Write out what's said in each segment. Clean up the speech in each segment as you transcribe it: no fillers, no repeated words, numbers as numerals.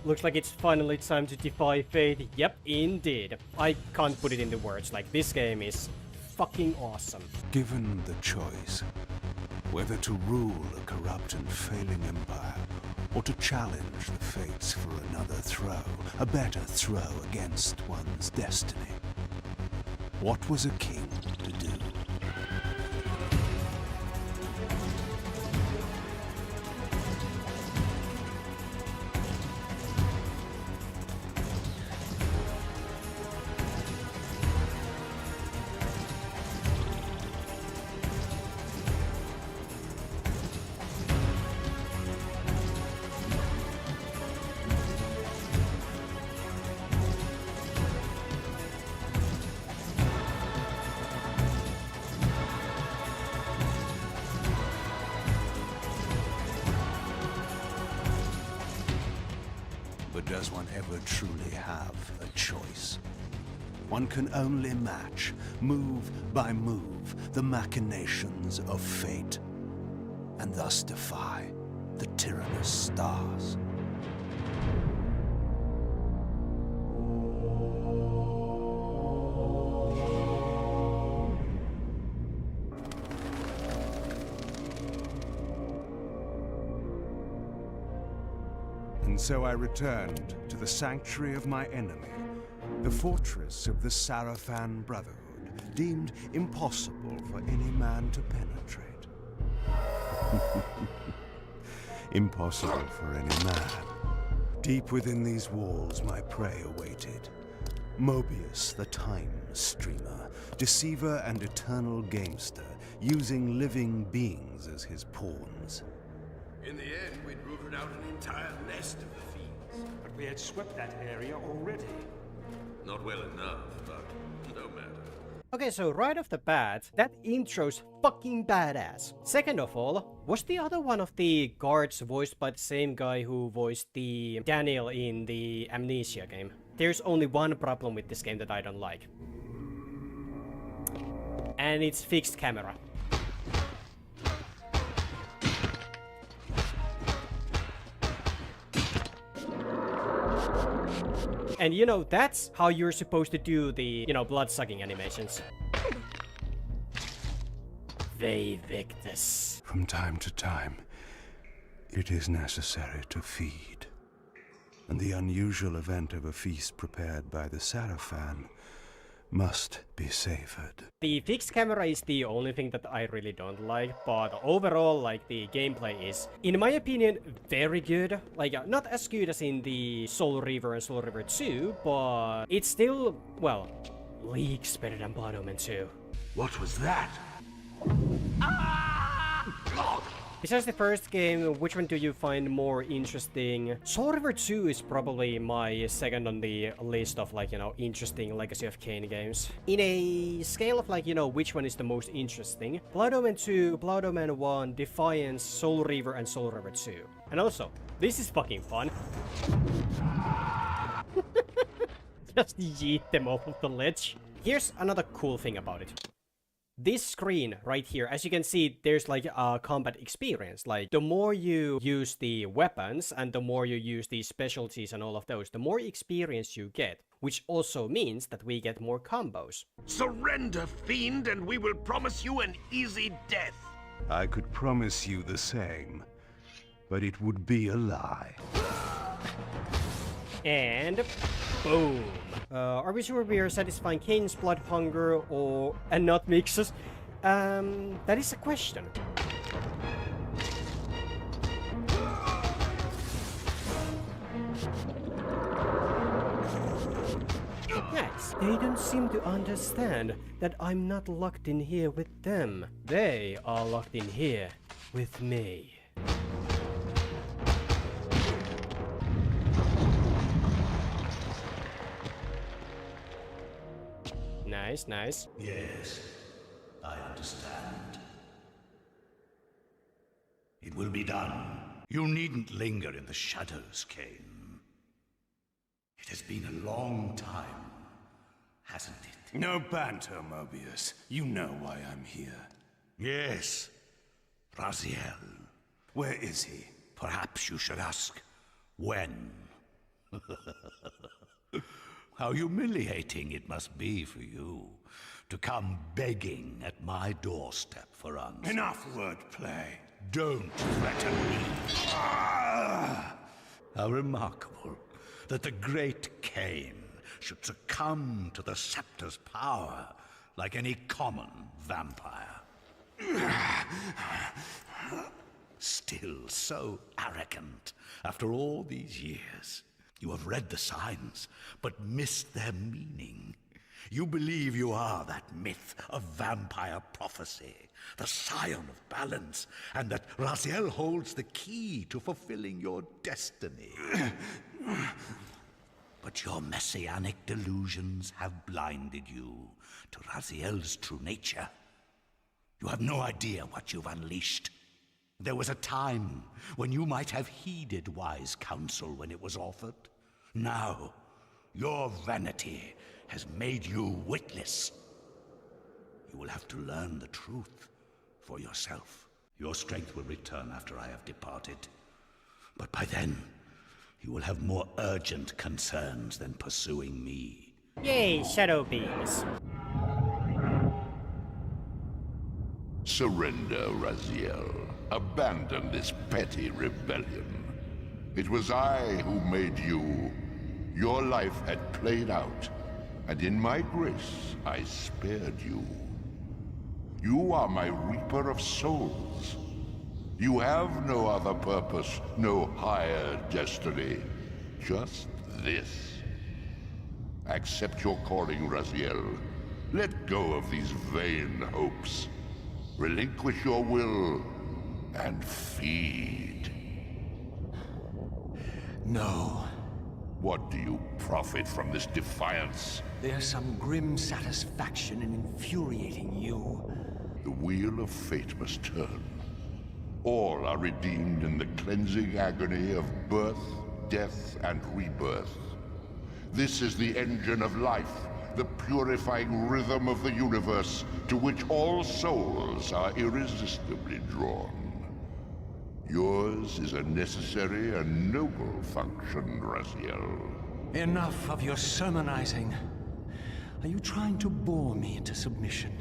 Looks like it's finally time to defy fate. Yep, indeed. I can't put it into words, like this game is fucking awesome. Given the choice, whether to rule a corrupt and failing empire, or to challenge the fates for another throw, a better throw against one's destiny. What was a king to do? But does one ever truly have a choice? One can only match, move by move, the machinations of fate, and thus defy the tyrannous stars. And so I returned to the sanctuary of my enemy, the fortress of the Sarafan Brotherhood, deemed impossible for any man to penetrate. Impossible for any man. Deep within these walls my prey awaited. Mobius, the time streamer, deceiver and eternal gamester, using living beings as his pawns. In the end, we'd rooted out an entire nest of the fiends. But we had swept that area already. Not well enough, but no matter. Okay, so right off the bat, that intro's fucking badass. Second of all, was the other one of the guards voiced by the same guy who voiced the Daniel in the Amnesia game? There's only one problem with this game that I don't like. And it's fixed camera. And you know, that's how you're supposed to do the, blood-sucking animations. Victus. From time to time, it is necessary to feed. And the unusual event of a feast prepared by the Sarafan must be savored. The fixed camera is the only thing that I really don't like, but overall, like, the gameplay is, in my opinion, very good. Like, not as good as in the Soul Reaver and Soul Reaver 2, but it's still, well, leagues better than Blood Omen 2. What was that? Besides the first game, which one do you find more interesting? Soul Reaver 2 is probably my second on the list of, interesting Legacy of Kain games. In a scale of, which one is the most interesting, Blood Omen 2, Blood Omen 1, Defiance, Soul Reaver, and Soul Reaver 2. And also, this is fucking fun. Just yeet them off of the ledge. Here's another cool thing about it. This screen right here, as you can see, there's like a combat experience. Like, the more you use the weapons and the more you use the specialties and all of those, the more experience you get, which also means that we get more combos. Surrender, fiend, and we will promise you an easy death. I could promise you the same, but it would be a lie. And boom. Are we sure we are satisfying Kain's blood hunger and not Mix's? That is a question. Nice. They don't seem to understand that I'm not locked in here with them. They are locked in here with me. Nice, nice. Yes, I understand. It will be done. You needn't linger in the shadows, Kain. It has been a long time, hasn't it? No banter, Mobius. You know why I'm here. Yes, Raziel. Where is he? Perhaps you should ask when. How humiliating it must be for you to come begging at my doorstep for answers. Enough wordplay. Don't threaten me. How remarkable that the great Kain should succumb to the scepter's power like any common vampire. Still so arrogant after all these years. You have read the signs, but missed their meaning. You believe you are that myth of vampire prophecy, the scion of balance, and that Raziel holds the key to fulfilling your destiny. But your messianic delusions have blinded you to Raziel's true nature. You have no idea what you've unleashed. There was a time when you might have heeded wise counsel when it was offered. Now, your vanity has made you witless. You will have to learn the truth for yourself. Your strength will return after I have departed. But by then, you will have more urgent concerns than pursuing me. Yay, shadow beams. Surrender, Raziel. Abandon this petty rebellion. It was I who made you. Your life had played out, and in my grace, I spared you. You are my Reaper of Souls. You have no other purpose, no higher destiny. Just this. Accept your calling, Raziel. Let go of these vain hopes. Relinquish your will, and feed. No. What do you profit from this defiance? There's some grim satisfaction in infuriating you. The wheel of fate must turn. All are redeemed in the cleansing agony of birth, death, and rebirth. This is the engine of life, the purifying rhythm of the universe, to which all souls are irresistibly drawn. Yours is a necessary and noble function, Raziel. Enough of your sermonizing. Are you trying to bore me into submission?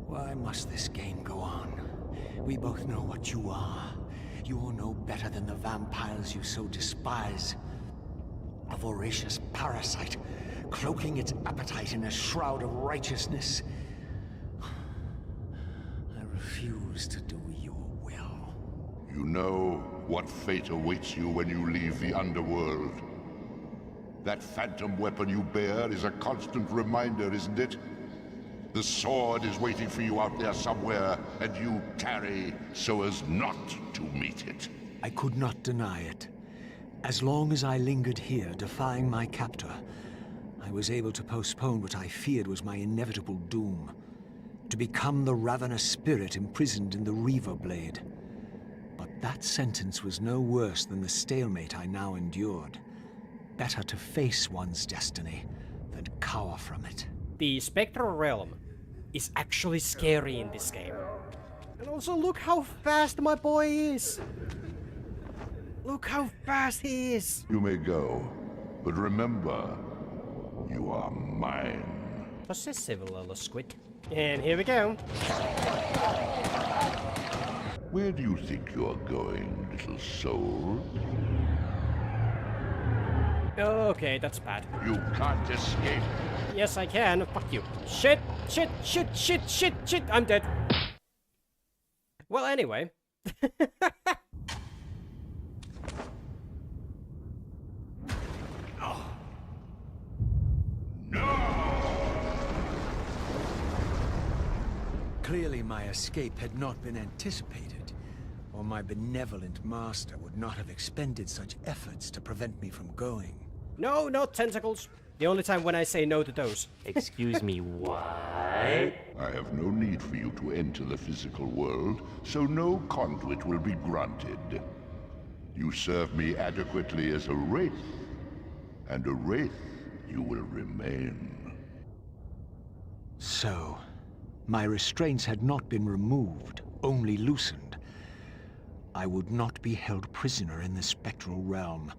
Why must this game go on? We both know what you are. You are no better than the vampires you so despise. A voracious parasite, cloaking its appetite in a shroud of righteousness. I refuse to do your will. You know what fate awaits you when you leave the underworld. That phantom weapon you bear is a constant reminder, isn't it? The sword is waiting for you out there somewhere, and you tarry so as not to meet it. I could not deny it. As long as I lingered here, defying my captor, I was able to postpone what I feared was my inevitable doom. To become the ravenous spirit imprisoned in the Reaver Blade. But that sentence was no worse than the stalemate I now endured. Better to face one's destiny than cower from it. The Spectral Realm is actually scary in this game. And also look how fast my boy is! Look how fast he is! You may go, but remember, you are mine. Possessive little squid. And here we go. Where do you think you're going, little soul? Okay, that's bad. You can't escape. Yes, I can. Fuck you. Shit, shit, shit, shit, shit, shit. I'm dead. Well, anyway. Clearly my escape had not been anticipated, or my benevolent master would not have expended such efforts to prevent me from going. No, no tentacles. The only time when I say no to those. Excuse me, what? I have no need for you to enter the physical world, so no conduit will be granted. You serve me adequately as a wraith, and a wraith you will remain. So, my restraints had not been removed, only loosened. I would not be held prisoner in the spectral realm.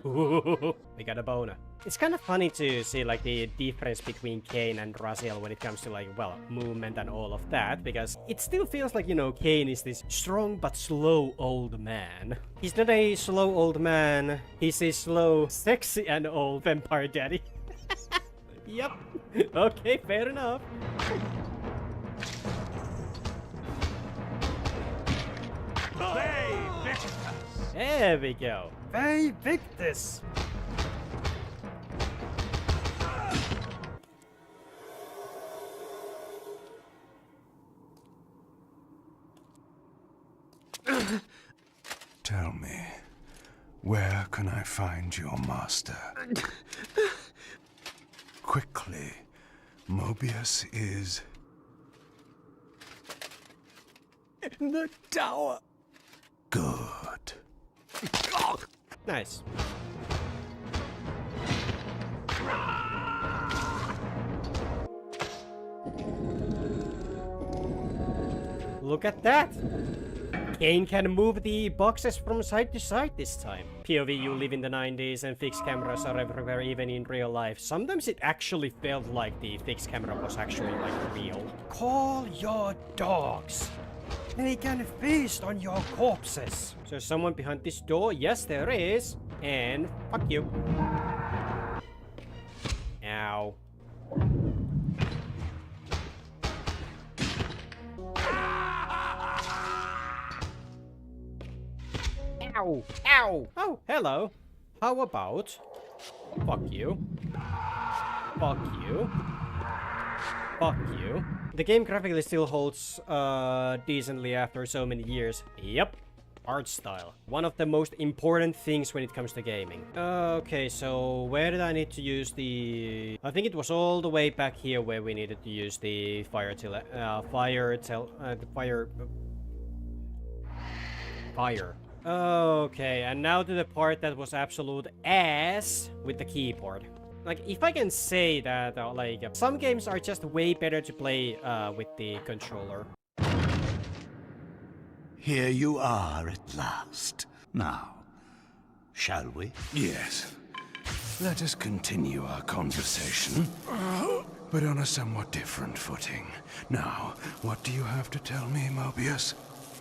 We got a boner. It's kind of funny to see like the difference between Kain and Raziel when it comes to like, well, movement and all of that, because it still feels like, you know, Kain is this strong but slow old man. He's not a slow old man, he's a slow, sexy and old vampire daddy. Yep. Okay, fair enough. There we go. Hey, Victus! Tell me, where can I find your master? Quickly, Mobius is... In the tower. Good. Nice. Look at that! Kain can move the boxes from side to side this time. POV, you live in the 90s and fixed cameras are everywhere, even in real life. Sometimes it actually felt like the fixed camera was actually like real. Call your dogs! They can feast on your corpses! So someone behind this door? Yes, there is. And fuck you. Ow. Ow! Ow! Oh, hello. How about... Fuck you. Fuck you. Fuck you. The game graphically still holds decently after so many years. Yep. Art style. One of the most important things when it comes to gaming. Okay, so where did I need to use the... I think it was all the way back here where we needed to use the fire. Okay, and now to the part that was absolute ass with the keyboard. Like, if I can say that, like, some games are just way better to play with the controller. Here you are at last. Now, shall we? Yes. Let us continue our conversation, but on a somewhat different footing. Now, what do you have to tell me, Mobius?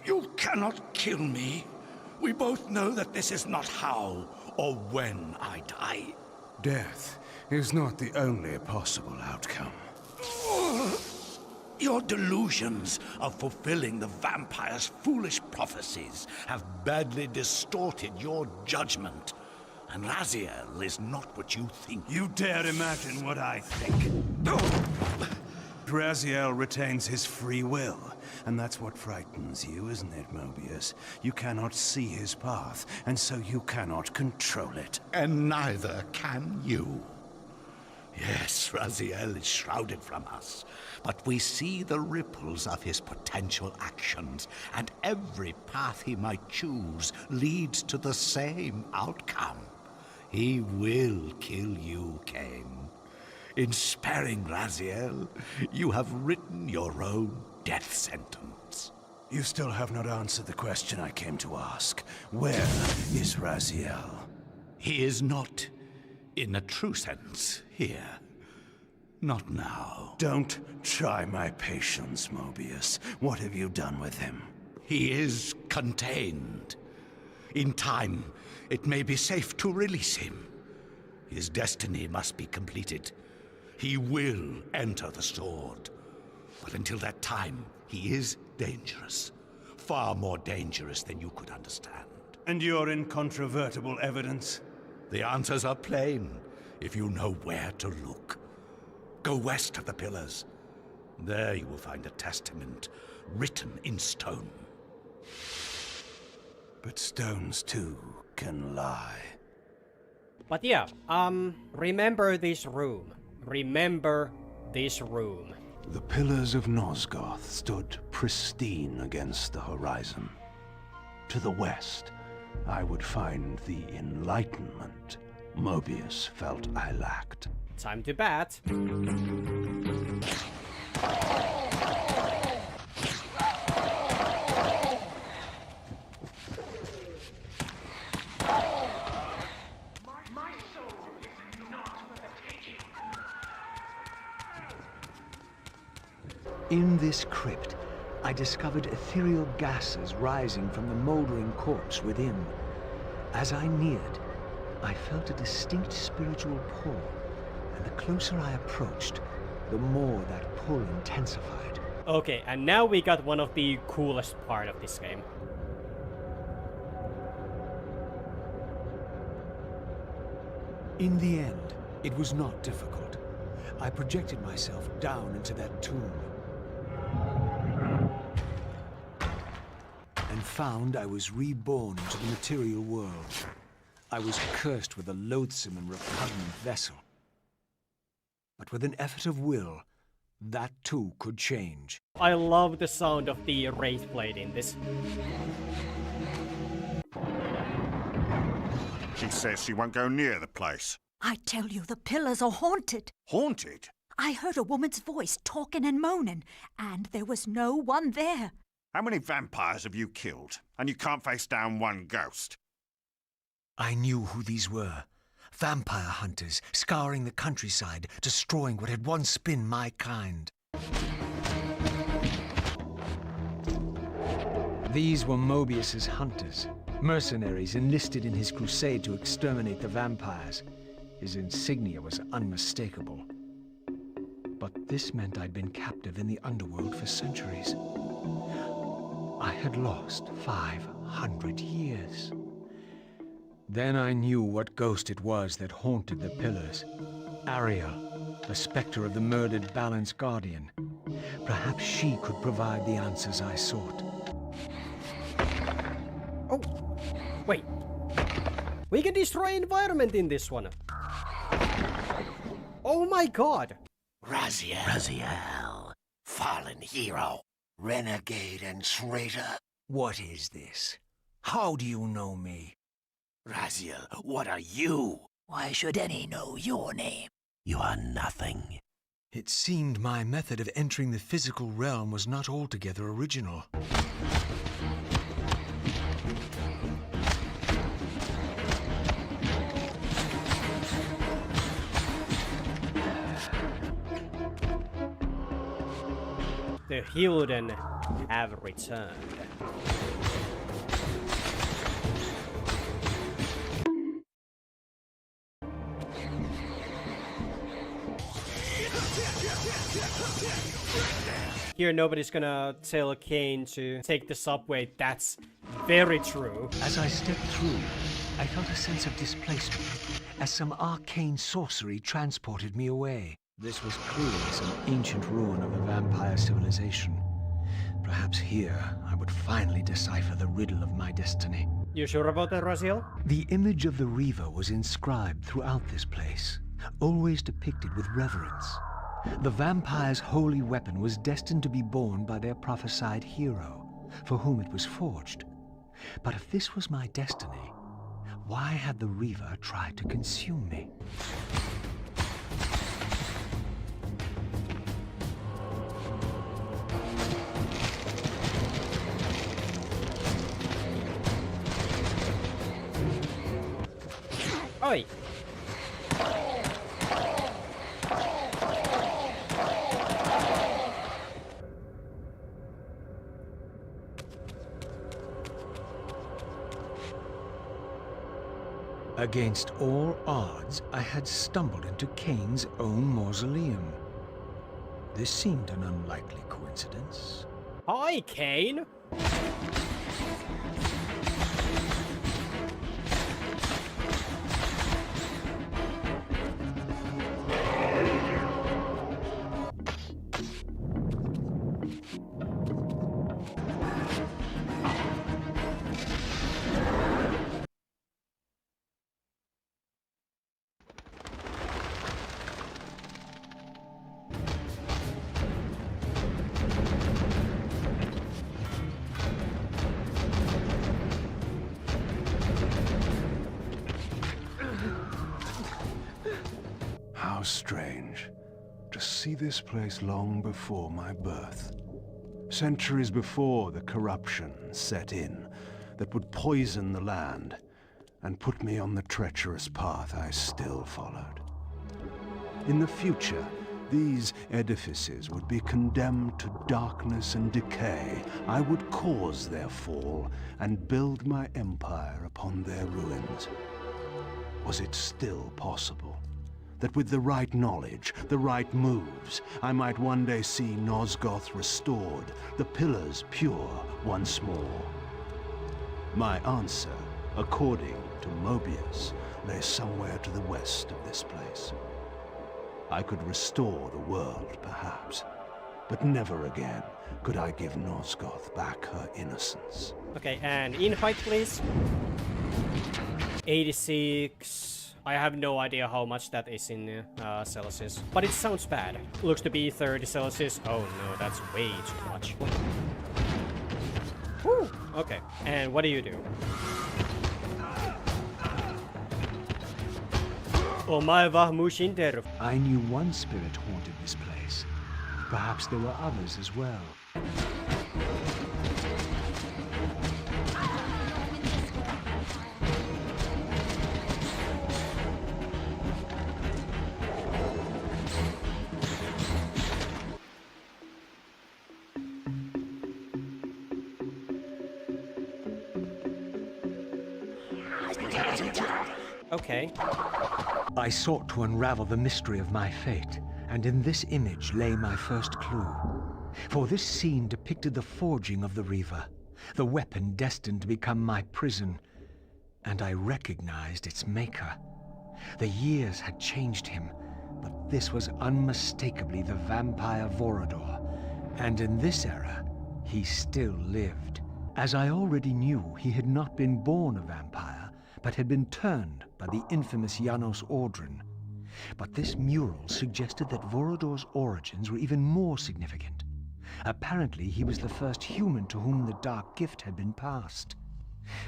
You cannot kill me. We both know that this is not how or when I die. Death is not the only possible outcome. Your delusions of fulfilling the vampire's foolish prophecies have badly distorted your judgment. And Raziel is not what you think. You dare imagine what I think. Raziel retains his free will, and that's what frightens you, isn't it, Mobius? You cannot see his path, and so you cannot control it. And neither can you. Yes, Raziel is shrouded from us, but we see the ripples of his potential actions, and every path he might choose leads to the same outcome. He will kill you, Kain. In sparing Raziel, you have written your own death sentence. You still have not answered the question I came to ask. Where is Raziel? He is not, in a true sense, here. Not now. Don't try my patience, Mobius. What have you done with him? He is contained. In time, it may be safe to release him. His destiny must be completed. He will enter the sword. But until that time, he is dangerous. Far more dangerous than you could understand. And your incontrovertible evidence? The answers are plain, if you know where to look. Go west of the pillars. There you will find a testament written in stone. But stones, too, can lie. But yeah, remember this room. Remember this room. The pillars of Nosgoth stood pristine against the horizon. To the west, I would find the enlightenment Mobius felt I lacked. Time to bat. In this crypt, I discovered ethereal gases rising from the moldering corpse within. As I neared, I felt a distinct spiritual pull, and the closer I approached, the more that pull intensified. Okay, and now we got one of the coolest part of this game. In the end, it was not difficult. I projected myself down into that tomb and found I was reborn into the material world. I was cursed with a loathsome and repugnant vessel. But with an effort of will, that too could change. I love the sound of the Wraith Blade in this. She says she won't go near the place. I tell you, the pillars are haunted. Haunted? I heard a woman's voice talking and moaning, and there was no one there. How many vampires have you killed? And you can't face down one ghost? I knew who these were. Vampire hunters, scouring the countryside, destroying what had once been my kind. These were Mobius's hunters, mercenaries enlisted in his crusade to exterminate the vampires. His insignia was unmistakable. But this meant I'd been captive in the underworld for centuries. I had lost 500 years. Then I knew what ghost it was that haunted the pillars. Ariel, the specter of the murdered Balan's guardian. Perhaps she could provide the answers I sought. Oh, wait. We can destroy environment in this one. Oh my god. Raziel, fallen hero, renegade and traitor. What is this? How do you know me? Raziel, what are you? Why should any know your name? You are nothing. It seemed my method of entering the physical realm was not altogether original. The Hilden have returned. Here nobody's gonna tell Kain to take the subway. That's very true. As I stepped through, I felt a sense of displacement, as some arcane sorcery transported me away. This was clearly some ancient ruin of a vampire civilization. Perhaps here I would finally decipher the riddle of my destiny. You sure about that, Raziel? The image of the Reaver was inscribed throughout this place, always depicted with reverence. The vampire's holy weapon was destined to be borne by their prophesied hero, for whom it was forged. But if this was my destiny, why had the Reaver tried to consume me? Oi! Against all odds, I had stumbled into Kain's own mausoleum. This seemed an unlikely coincidence. Hi, Kain! How strange to see this place long before my birth. Centuries before the corruption set in that would poison the land and put me on the treacherous path I still followed. In the future, These edifices would be condemned to darkness and decay. I would cause their fall and build my empire upon their ruins. Was it still possible that with the right knowledge, the right moves, I might one day see Nosgoth restored, the pillars pure once more? My answer, according to Mobius, lay somewhere to the west of this place. I could restore the world, perhaps, but never again could I give Nosgoth back her innocence. Okay, and in-fight, please. 86... I have no idea how much that is in Celsius, but it sounds bad. Looks to be 30 Celsius. Oh no, that's way too much. Whew. Okay, and what do you do? I knew one spirit haunted this place. Perhaps there were others as well. Okay. I sought to unravel the mystery of my fate, and in this image lay my first clue. For this scene depicted the forging of the Reaver, the weapon destined to become my prison, and I recognized its maker. The years had changed him, but this was unmistakably the vampire Vorador, and in this era, he still lived. As I already knew, he had not been born a vampire, but had been turned by the infamous Janos Audron. But this mural suggested that Vorador's origins were even more significant. Apparently, he was the first human to whom the dark gift had been passed.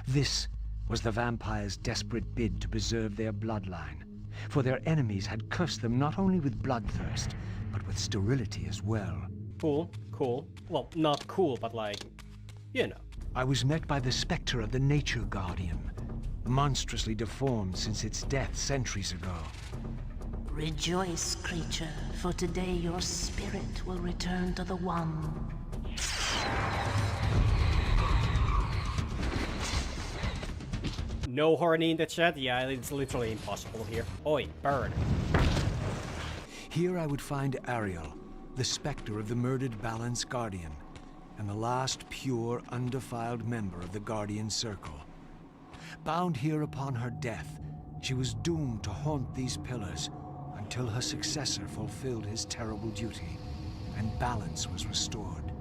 This was the vampires' desperate bid to preserve their bloodline, for their enemies had cursed them not only with bloodthirst, but with sterility as well. Cool, cool. Well, not cool, but like, you know. I was met by the specter of the Nature Guardian, monstrously deformed since its death centuries ago. Rejoice, creature, for today your spirit will return to the One. No horny in the chat? Yeah, it's literally impossible here. Oi, bird. Here I would find Ariel, the specter of the murdered Balance Guardian, and the last pure, undefiled member of the Guardian Circle. Bound here upon her death, she was doomed to haunt these pillars until her successor fulfilled his terrible duty, and balance was restored.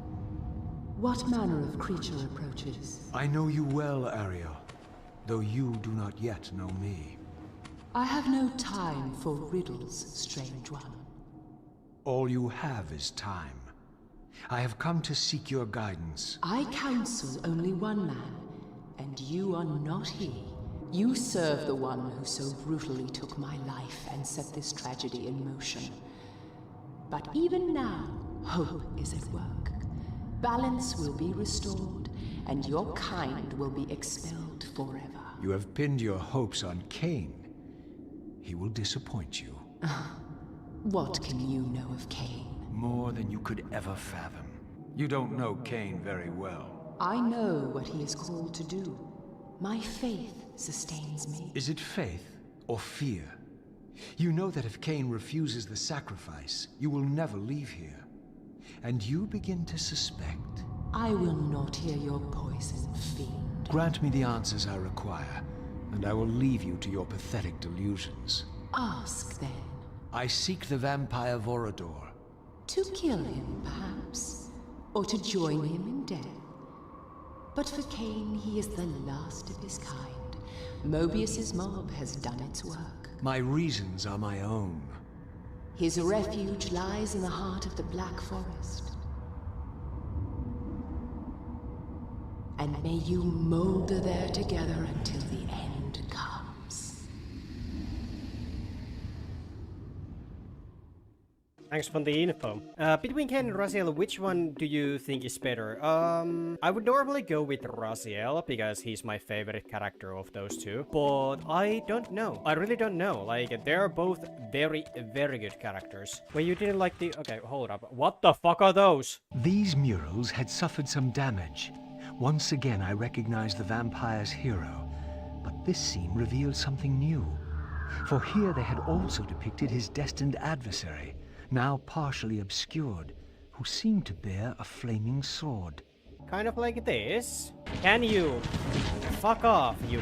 What manner of creature approaches? I know you well, Ariel, though you do not yet know me. I have no time for riddles, strange one. All you have is time. I have come to seek your guidance. I counsel only one man, and you are not he. You serve the one who so brutally took my life and set this tragedy in motion. But even now, hope is at work. Balance will be restored, and your kind will be expelled forever. You have pinned your hopes on Kain. He will disappoint you. What can you know of Kain? More than you could ever fathom. You don't know Kain very well. I know what he is called to do. My faith sustains me. Is it faith or fear? You know that if Kain refuses the sacrifice, you will never leave here. And you begin to suspect. I will not hear your poison, fiend. Grant me the answers I require, and I will leave you to your pathetic delusions. Ask, then. I seek the vampire Vorador. To kill him, perhaps, or to join him in death. But for Kain, he is the last of his kind. Mobius's mob has done its work. My reasons are my own. His refuge lies in the heart of the Black Forest. And may you molder there together until the end comes. Thanks for the info. Between Kain and Raziel, which one do you think is better? I would normally go with Raziel because he's my favorite character of those two, but I don't know. I really don't know. Like, they're both very, very good characters. Well, you didn't like the... Okay, hold up. What the fuck are those? These murals had suffered some damage. Once again, I recognized the vampire's hero, but this scene revealed something new. For here they had also depicted his destined adversary, now partially obscured, who seemed to bear a flaming sword. Kind of like this. Can you fuck off, you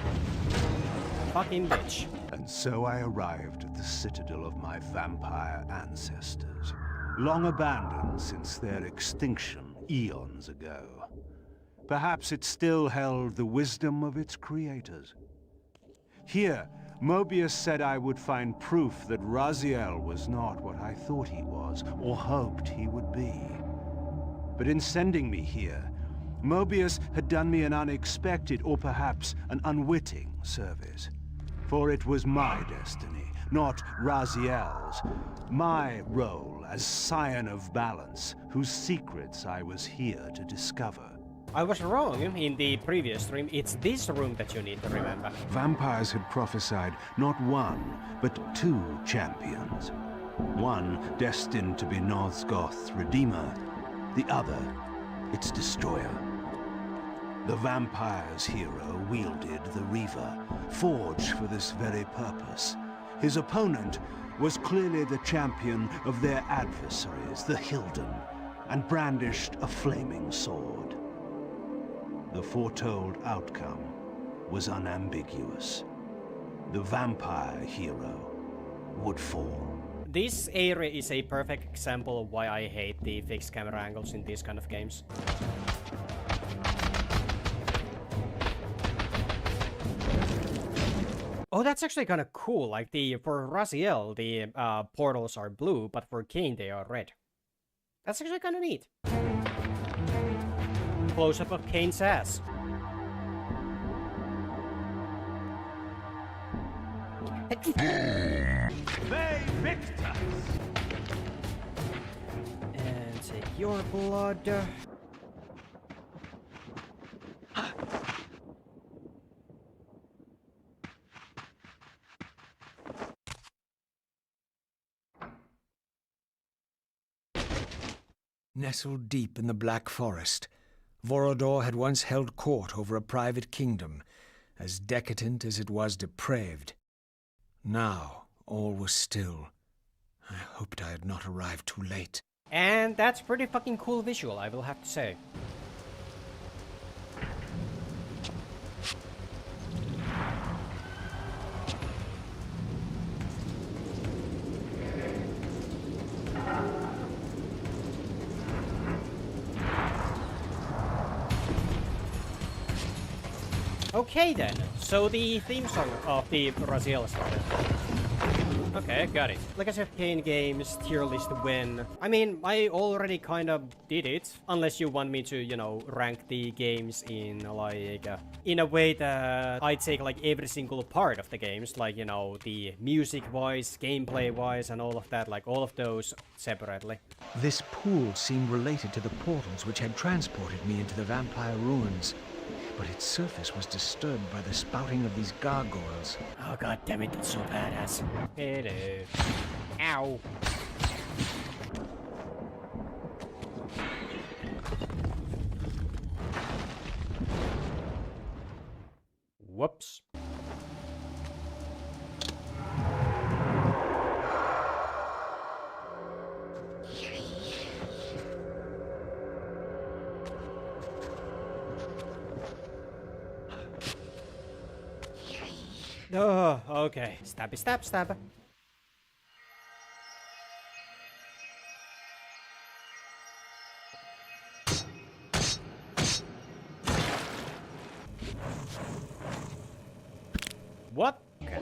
fucking bitch? And so I arrived at the citadel of my vampire ancestors, long abandoned since their extinction eons ago. Perhaps it still held the wisdom of its creators. Here, Mobius said I would find proof that Raziel was not what I thought he was, or hoped he would be. But in sending me here, Mobius had done me an unexpected, or perhaps an unwitting service. For it was my destiny, not Raziel's, my role as Scion of Balance, whose secrets I was here to discover. I was wrong in the previous stream. It's this room that you need to remember. Vampires had prophesied not one, but two champions. One destined to be Nosgoth's redeemer, the other its destroyer. The vampire's hero wielded the Reaver, forged for this very purpose. His opponent was clearly the champion of their adversaries, the Hilden, and brandished a flaming sword. The foretold outcome was unambiguous. The vampire hero would fall. This area is a perfect example of why I hate the fixed camera angles in these kind of games. Oh, that's actually kind of cool. Like for Raziel, the portals are blue, but for Kain they are red. That's actually kind of neat. Close-up of Kain's ass. They victor! And take your blood. Nestled deep in the Black Forest, Vorodor had once held court over a private kingdom, as decadent as it was depraved. Now, all was still. I hoped I had not arrived too late. And that's pretty fucking cool visual, I will have to say. Okay then, so the theme song of the Raziel started. Okay, got it. Like I said, Kain games, tier list when... I mean, I already kind of did it. Unless you want me to, you know, rank the games in like... in a way that I take like every single part of the games. Like, you know, the music-wise, gameplay-wise, and all of that. Like, all of those separately. This pool seemed related to the portals which had transported me into the vampire ruins. But its surface was disturbed by the spouting of these gargoyles. Oh god damn it, that's so badass. Hello. Ow. Whoops. Oh, okay. Stabby, stab, stab. What? Okay.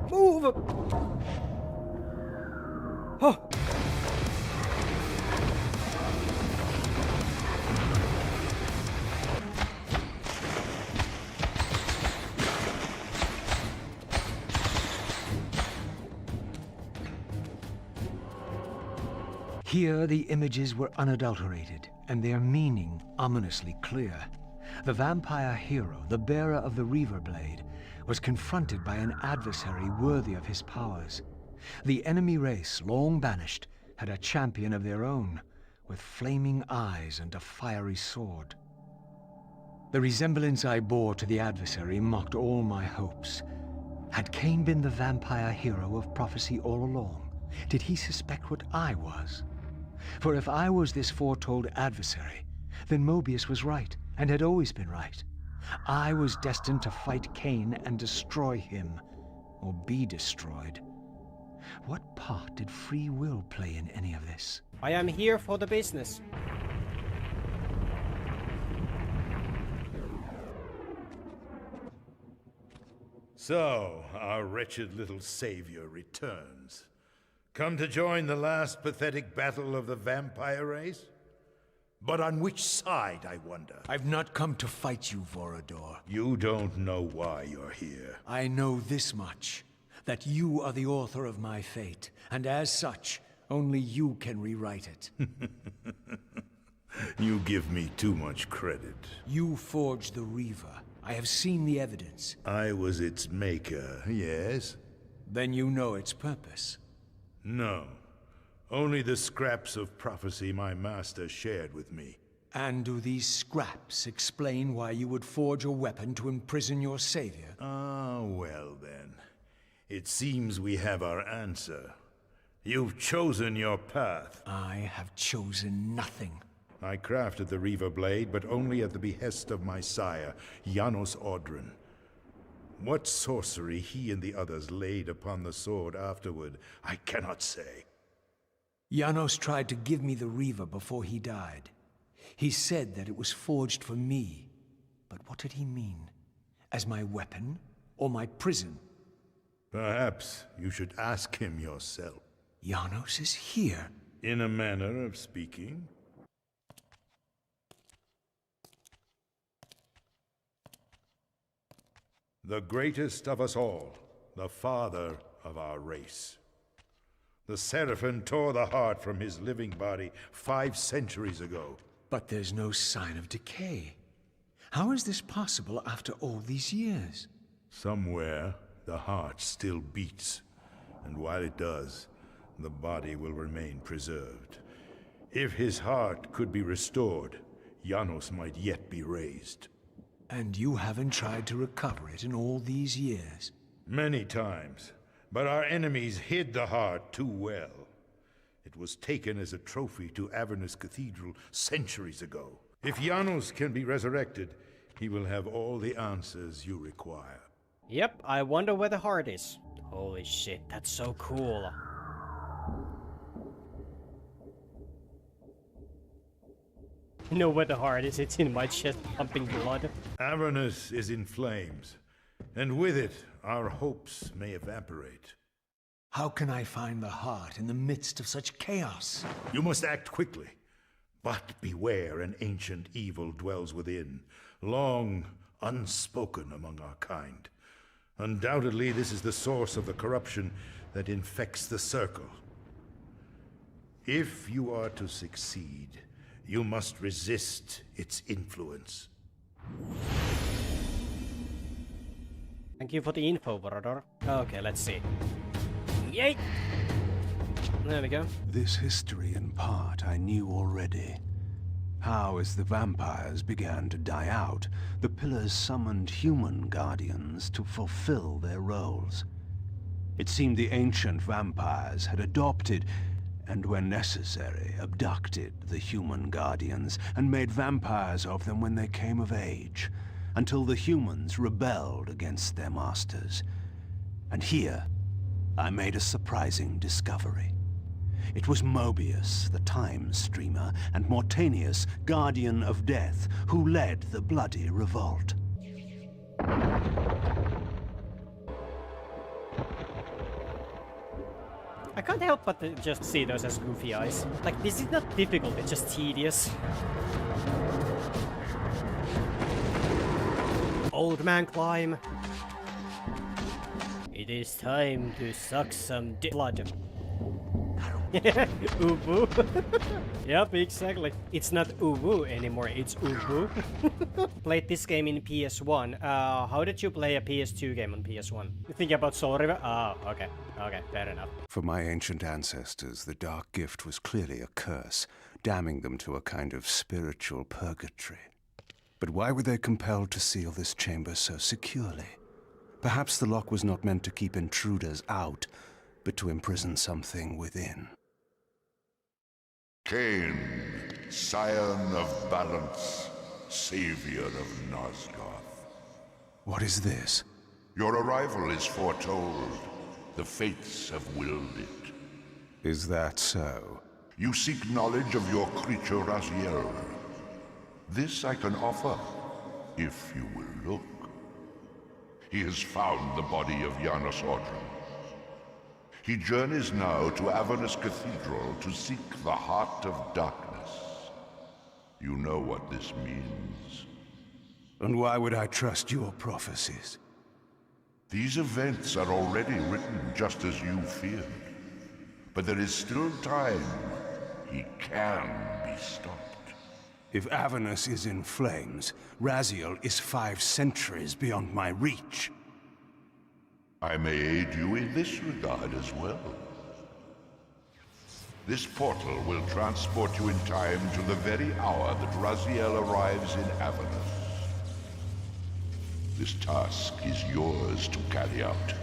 Move! Oh! Here the images were unadulterated, and their meaning ominously clear. The vampire hero, the bearer of the Reaver Blade, was confronted by an adversary worthy of his powers. The enemy race, long banished, had a champion of their own, with flaming eyes and a fiery sword. The resemblance I bore to the adversary mocked all my hopes. Had Kain been the vampire hero of prophecy all along? Did he suspect what I was? For if I was this foretold adversary, then Mobius was right, and had always been right. I was destined to fight Kain and destroy him, or be destroyed. What part did free will play in any of this? I am here for the business. So, our wretched little savior returns. Come to join the last pathetic battle of the vampire race? But on which side, I wonder? I've not come to fight you, Vorador. You don't know why you're here. I know this much, that you are the author of my fate, and as such, only you can rewrite it. You give me too much credit. You forged the Reaver. I have seen the evidence. I was its maker, yes? Then you know its purpose. No. Only the scraps of prophecy my master shared with me. And do these scraps explain why you would forge a weapon to imprison your savior? Ah, well then. It seems we have our answer. You've chosen your path. I have chosen nothing. I crafted the Reaver Blade, but only at the behest of my sire, Janos Audron. What sorcery he and the others laid upon the sword afterward, I cannot say. Janos tried to give me the Reaver before he died. He said that it was forged for me. But what did he mean? As my weapon, or my prison? Perhaps you should ask him yourself. Janos is here. In a manner of speaking. The greatest of us all, the father of our race. The Seraphim tore the heart from his living body 5 centuries ago. But there's no sign of decay. How is this possible after all these years? Somewhere, the heart still beats, and while it does, the body will remain preserved. If his heart could be restored, Janos might yet be raised. And you haven't tried to recover it in all these years? Many times, but our enemies hid the heart too well. It was taken as a trophy to Avernus Cathedral centuries ago. If Janos can be resurrected, he will have all the answers you require. Yep, I wonder where the heart is. Holy shit, that's so cool. You know where the heart is? It's in my chest, pumping blood. Avernus is in flames, and with it, our hopes may evaporate. How can I find the heart in the midst of such chaos? You must act quickly. But beware, an ancient evil dwells within, long unspoken among our kind. Undoubtedly, this is the source of the corruption that infects the Circle. If you are to succeed, you must resist its influence. Thank you for the info, Vorador. Okay, let's see. Yay! There we go. This history in part I knew already. How, as the vampires began to die out, the Pillars summoned human guardians to fulfill their roles. It seemed the ancient vampires had adopted, and when necessary, abducted the human guardians and made vampires of them when they came of age, until the humans rebelled against their masters. And here, I made a surprising discovery. It was Mobius, the time streamer, and Mortanius, guardian of death, who led the bloody revolt. I can't help but to just see those as goofy eyes. Like, this is not difficult, it's just tedious. Old man climb. It is time to suck some blood. Ubu. Yep, exactly. It's not Ubu anymore, it's Ubu. Played this game in PS1. How did you play a PS2 game on PS1? You think about Soul River? Oh, okay. Okay, fair enough. For my ancient ancestors, the Dark Gift was clearly a curse, damning them to a kind of spiritual purgatory. But why were they compelled to seal this chamber so securely? Perhaps the lock was not meant to keep intruders out, but to imprison something within. Kain, scion of balance, savior of Nosgoth. What is this? Your arrival is foretold. The fates have willed it. Is that so? You seek knowledge of your creature Raziel. This I can offer, if you will look. He has found the body of Janos Audron. He journeys now to Avernus Cathedral to seek the Heart of Darkness. You know what this means. And why would I trust your prophecies? These events are already written just as you feared. But there is still time. He can be stopped. If Avernus is in flames, Raziel is 5 centuries beyond my reach. I may aid you in this regard as well. This portal will transport you in time to the very hour that Raziel arrives in Avernus. This task is yours to carry out,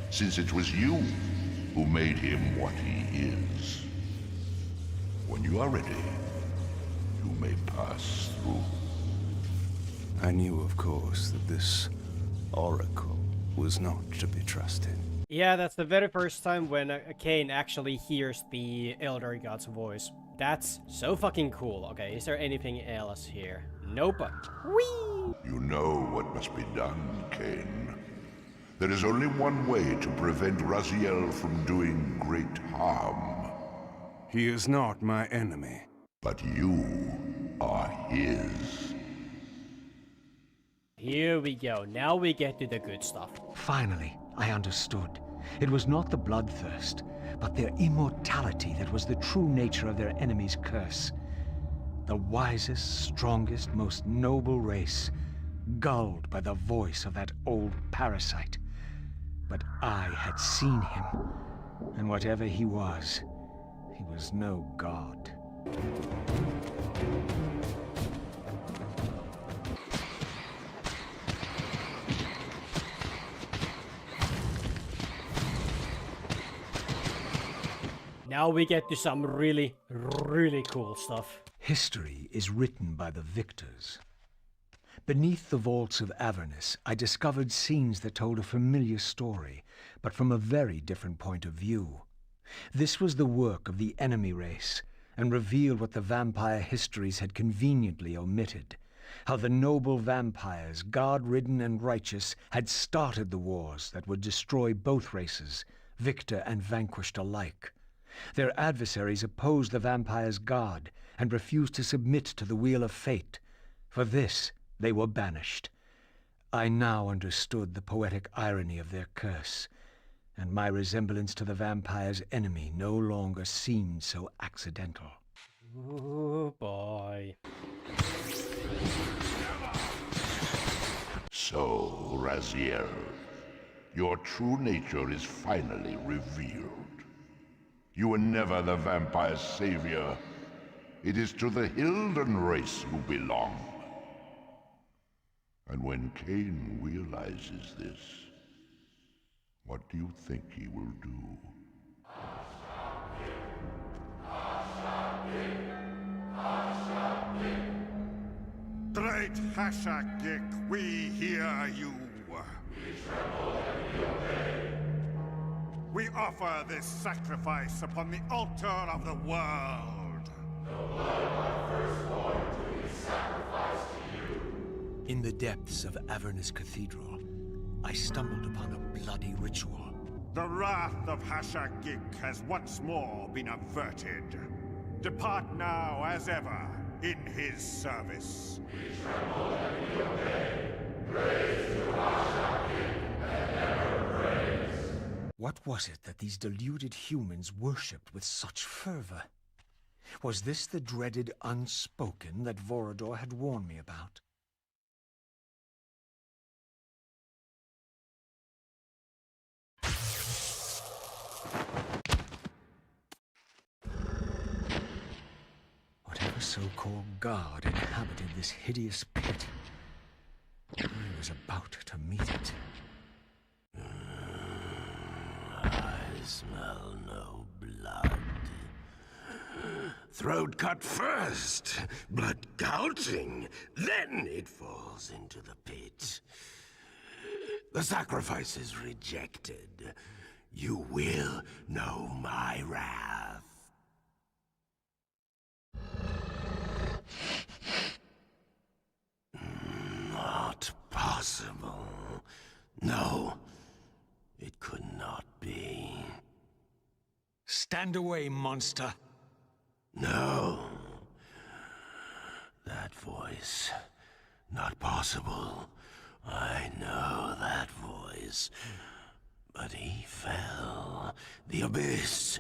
since it was you who made him what he is. When you are ready, you may pass through. I knew, of course, that this oracle was not to be trusted. Yeah, that's the very first time when Kain actually hears the Elder God's voice. That's so fucking cool. Okay, is there anything else here? Nope. Whee! You know what must be done, Kain. There is only one way to prevent Raziel from doing great harm. He is not my enemy. But you are his. Here we go. Now we get to the good stuff. Finally, I understood. It was not the bloodthirst, but their immortality that was the true nature of their enemy's curse. The wisest, strongest, most noble race, gulled by the voice of that old parasite. But I had seen him, and whatever he was no god. Now we get to some really, really cool stuff. History is written by the victors. Beneath the vaults of Avernus, I discovered scenes that told a familiar story, but from a very different point of view. This was the work of the enemy race, and revealed what the vampire histories had conveniently omitted. How the noble vampires, god-ridden and righteous, had started the wars that would destroy both races, victor and vanquished alike. Their adversaries opposed the vampires' god, and refused to submit to the wheel of fate. For this, they were banished. I now understood the poetic irony of their curse, and my resemblance to the vampire's enemy no longer seemed so accidental. Oh boy. So, Raziel, your true nature is finally revealed. You were never the vampire's savior. It is to the Hilden race you belong. And when Kain realizes this, what do you think he will do? Great Hashagik, we hear you. We tremble and we obey. We offer this sacrifice upon the altar of the world. The blood of our firstborn do we sacrifice to you. In the depths of Avernus Cathedral, I stumbled upon a bloody ritual. The wrath of Hashagik has once more been averted. Depart now, as ever, in his service. We tremble and we obey. Praise to Hashagik and ever praise. What was it that these deluded humans worshipped with such fervor? Was this the dreaded unspoken that Vorador had warned me about? Whatever so-called god inhabited this hideous pit, I was about to meet it. I smell no blood. Throat cut first, blood gouting, then it falls into the pit. The sacrifice is rejected. You will know my wrath. Not possible. No, it could not be. Stand away, monster! No. That voice. Not possible. I know that voice. But he fell. The abyss.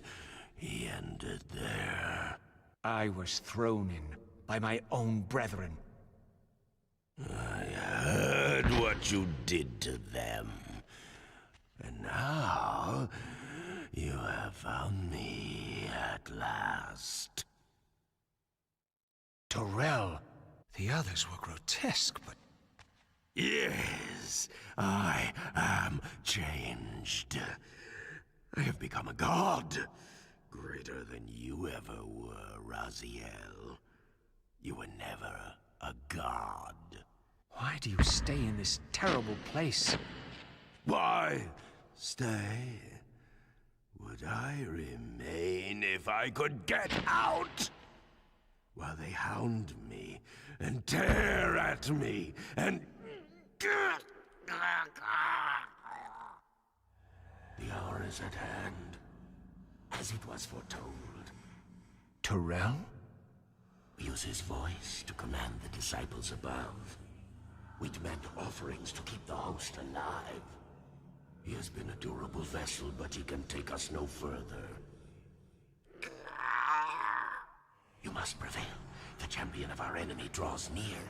He ended there. I was thrown in by my own brethren. I heard what you did to them. And now, you have found me at last. Torel, the others were grotesque, but... Yes, I am changed. I have become a god. Greater than you ever were, Raziel. You were never a god. Why do you stay in this terrible place? Why stay? Would I remain if I could get out? While they hound me, and tear at me, and... The hour is at hand, as it was foretold. Torel? Use his voice to command the disciples above. We demand offerings to keep the host alive. He has been a durable vessel, but he can take us no further. You must prevail. The champion of our enemy draws near.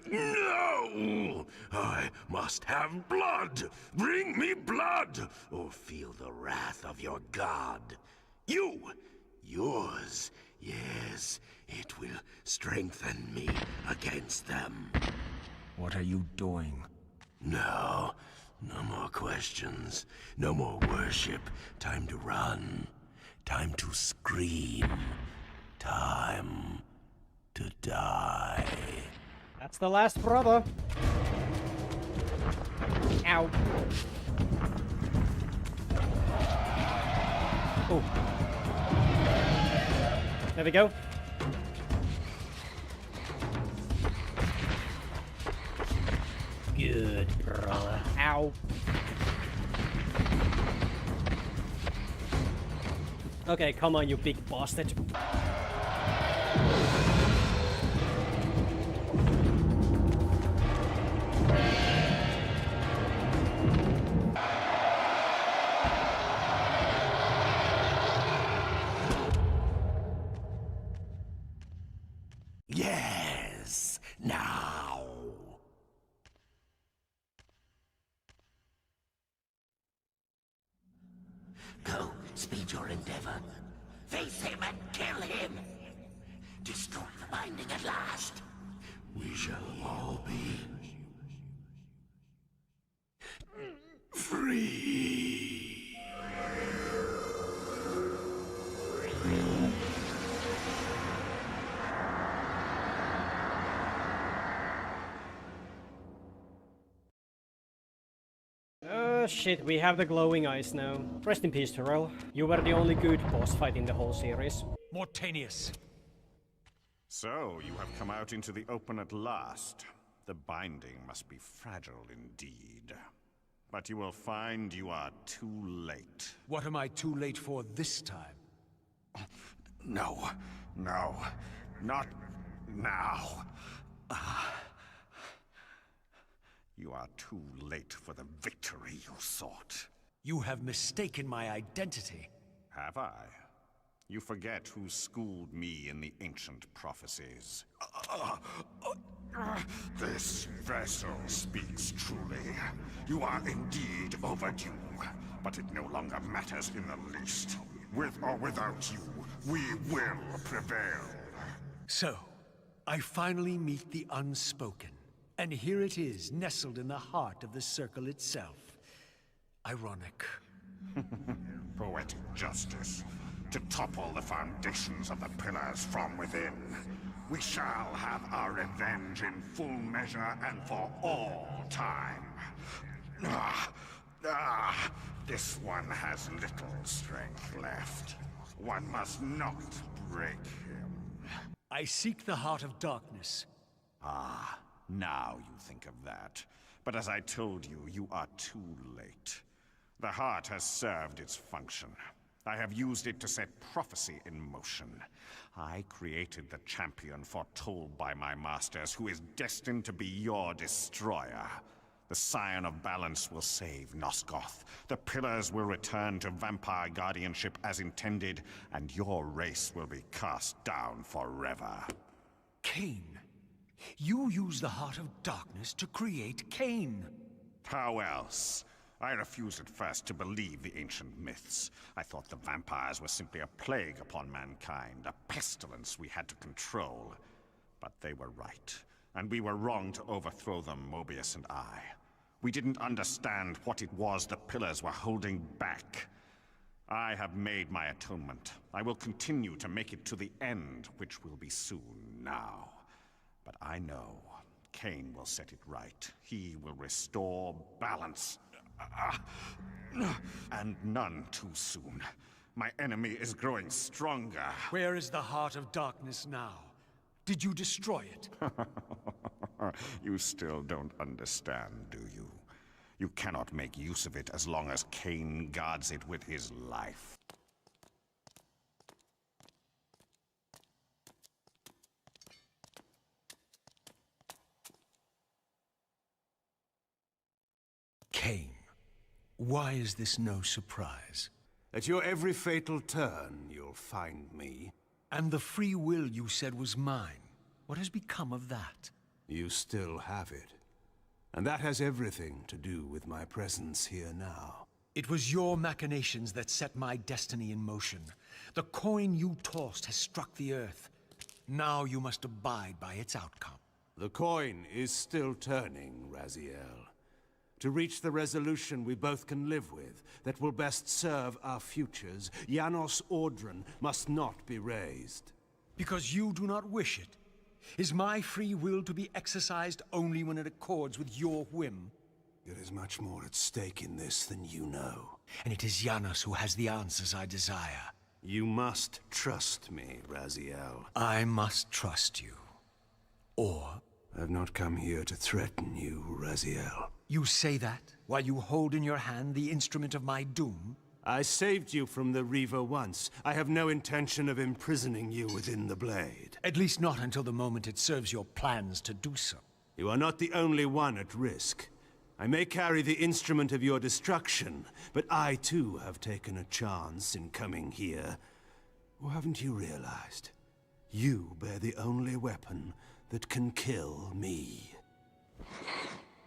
No! I must have blood! Bring me blood! Or feel the wrath of your god. Yours. Yes, it will strengthen me against them. What are you doing? No more questions. No more worship. Time to run. Time to scream. Time to die. That's the last brother. Ow. Oh. There we go. Good brother. Ow. Okay, come on, you big bastard. Yes, now. Go, speed your endeavor. Face him and kill him. Destroy the binding at last. We shall all be free. Shit, we have the glowing eyes now. Rest in peace, Torel. You were the only good boss fight in the whole series. Mortanius! So, you have come out into the open at last. The binding must be fragile indeed. But you will find you are too late. What am I too late for this time? No, not now. You are too late for the victory you sought. You have mistaken my identity. Have I? You forget who schooled me in the ancient prophecies. This vessel speaks truly. You are indeed overdue, but it no longer matters in the least. With or without you, we will prevail. So, I finally meet the unspoken. And here it is, nestled in the heart of the circle itself. Ironic. Poetic justice. To topple the foundations of the pillars from within. We shall have our revenge in full measure and for all time. This one has little strength left. One must not break him. I seek the heart of darkness. Ah, now you think of that. But as I told you, you are too late. The heart has served its function. I have used it to set prophecy in motion. I created the champion foretold by my masters, who is destined to be your destroyer. The Scion of Balance will save Nosgoth. The Pillars will return to vampire guardianship as intended, and your race will be cast down forever. Kain. You use the heart of darkness to create Kain. How else? I refused at first to believe the ancient myths. I thought the vampires were simply a plague upon mankind, a pestilence we had to control. But they were right, and we were wrong to overthrow them, Mobius and I. We didn't understand what it was the Pillars were holding back. I have made my atonement. I will continue to make it to the end, which will be soon now. But I know Kain will set it right. He will restore balance. And none too soon. My enemy is growing stronger. Where is the heart of darkness now? Did you destroy it? You still don't understand, do you? You cannot make use of it as long as Kain guards it with his life. Kain, why is this no surprise? At your every fatal turn, you'll find me. And the free will you said was mine. What has become of that? You still have it. And that has everything to do with my presence here now. It was your machinations that set my destiny in motion. The coin you tossed has struck the earth. Now you must abide by its outcome. The coin is still turning, Raziel. To reach the resolution we both can live with, that will best serve our futures, Janos Audron must not be raised. Because you do not wish it? Is my free will to be exercised only when it accords with your whim? There is much more at stake in this than you know. And it is Janos who has the answers I desire. You must trust me, Raziel. I must trust you. Or... I've not come here to threaten you, Raziel. You say that while you hold in your hand the instrument of my doom? I saved you from the Reaver once. I have no intention of imprisoning you within the blade. At least not until the moment it serves your plans to do so. You are not the only one at risk. I may carry the instrument of your destruction, but I too have taken a chance in coming here. Or haven't you realized? You bear the only weapon that can kill me.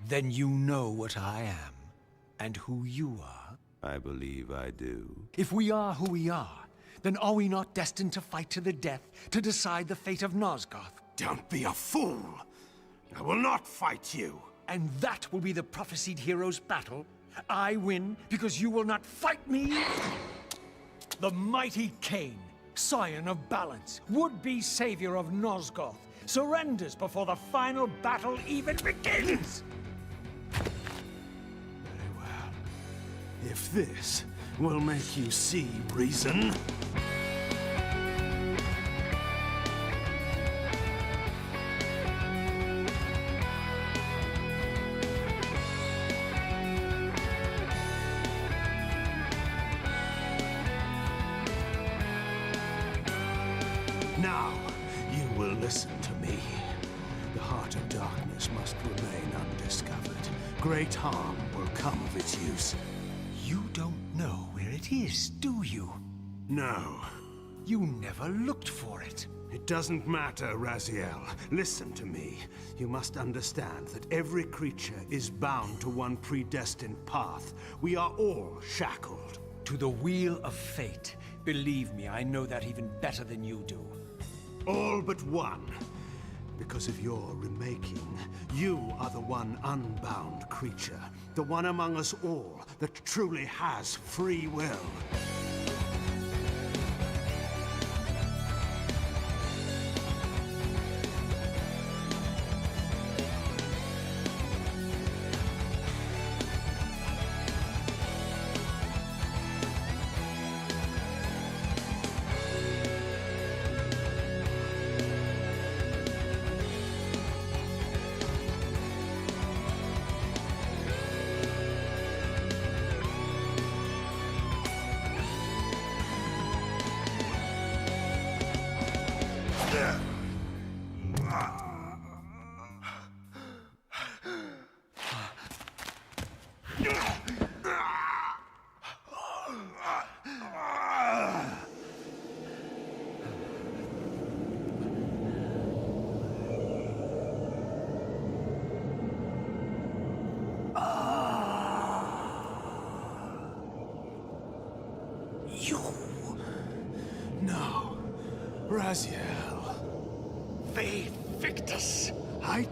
Then you know what I am, and who you are. I believe I do. If we are who we are, then are we not destined to fight to the death to decide the fate of Nosgoth? Don't be a fool! I will not fight you! And that will be the prophesied hero's battle? I win because you will not fight me? The mighty Kain, Scion of Balance, would-be savior of Nosgoth, surrenders before the final battle even begins! Very well. If this will make you see reason... Now, you will listen to me. The heart of darkness must remain undiscovered. Great harm will come of its use. You don't know where it is, do you? No. You never looked for it. It doesn't matter, Raziel. Listen to me. You must understand that every creature is bound to one predestined path. We are all shackled. To the wheel of fate. Believe me, I know that even better than you do. All but one. Because of your remaking, you are the one unbound creature. The one among us all that truly has free will. No. Raziel. They Victus. I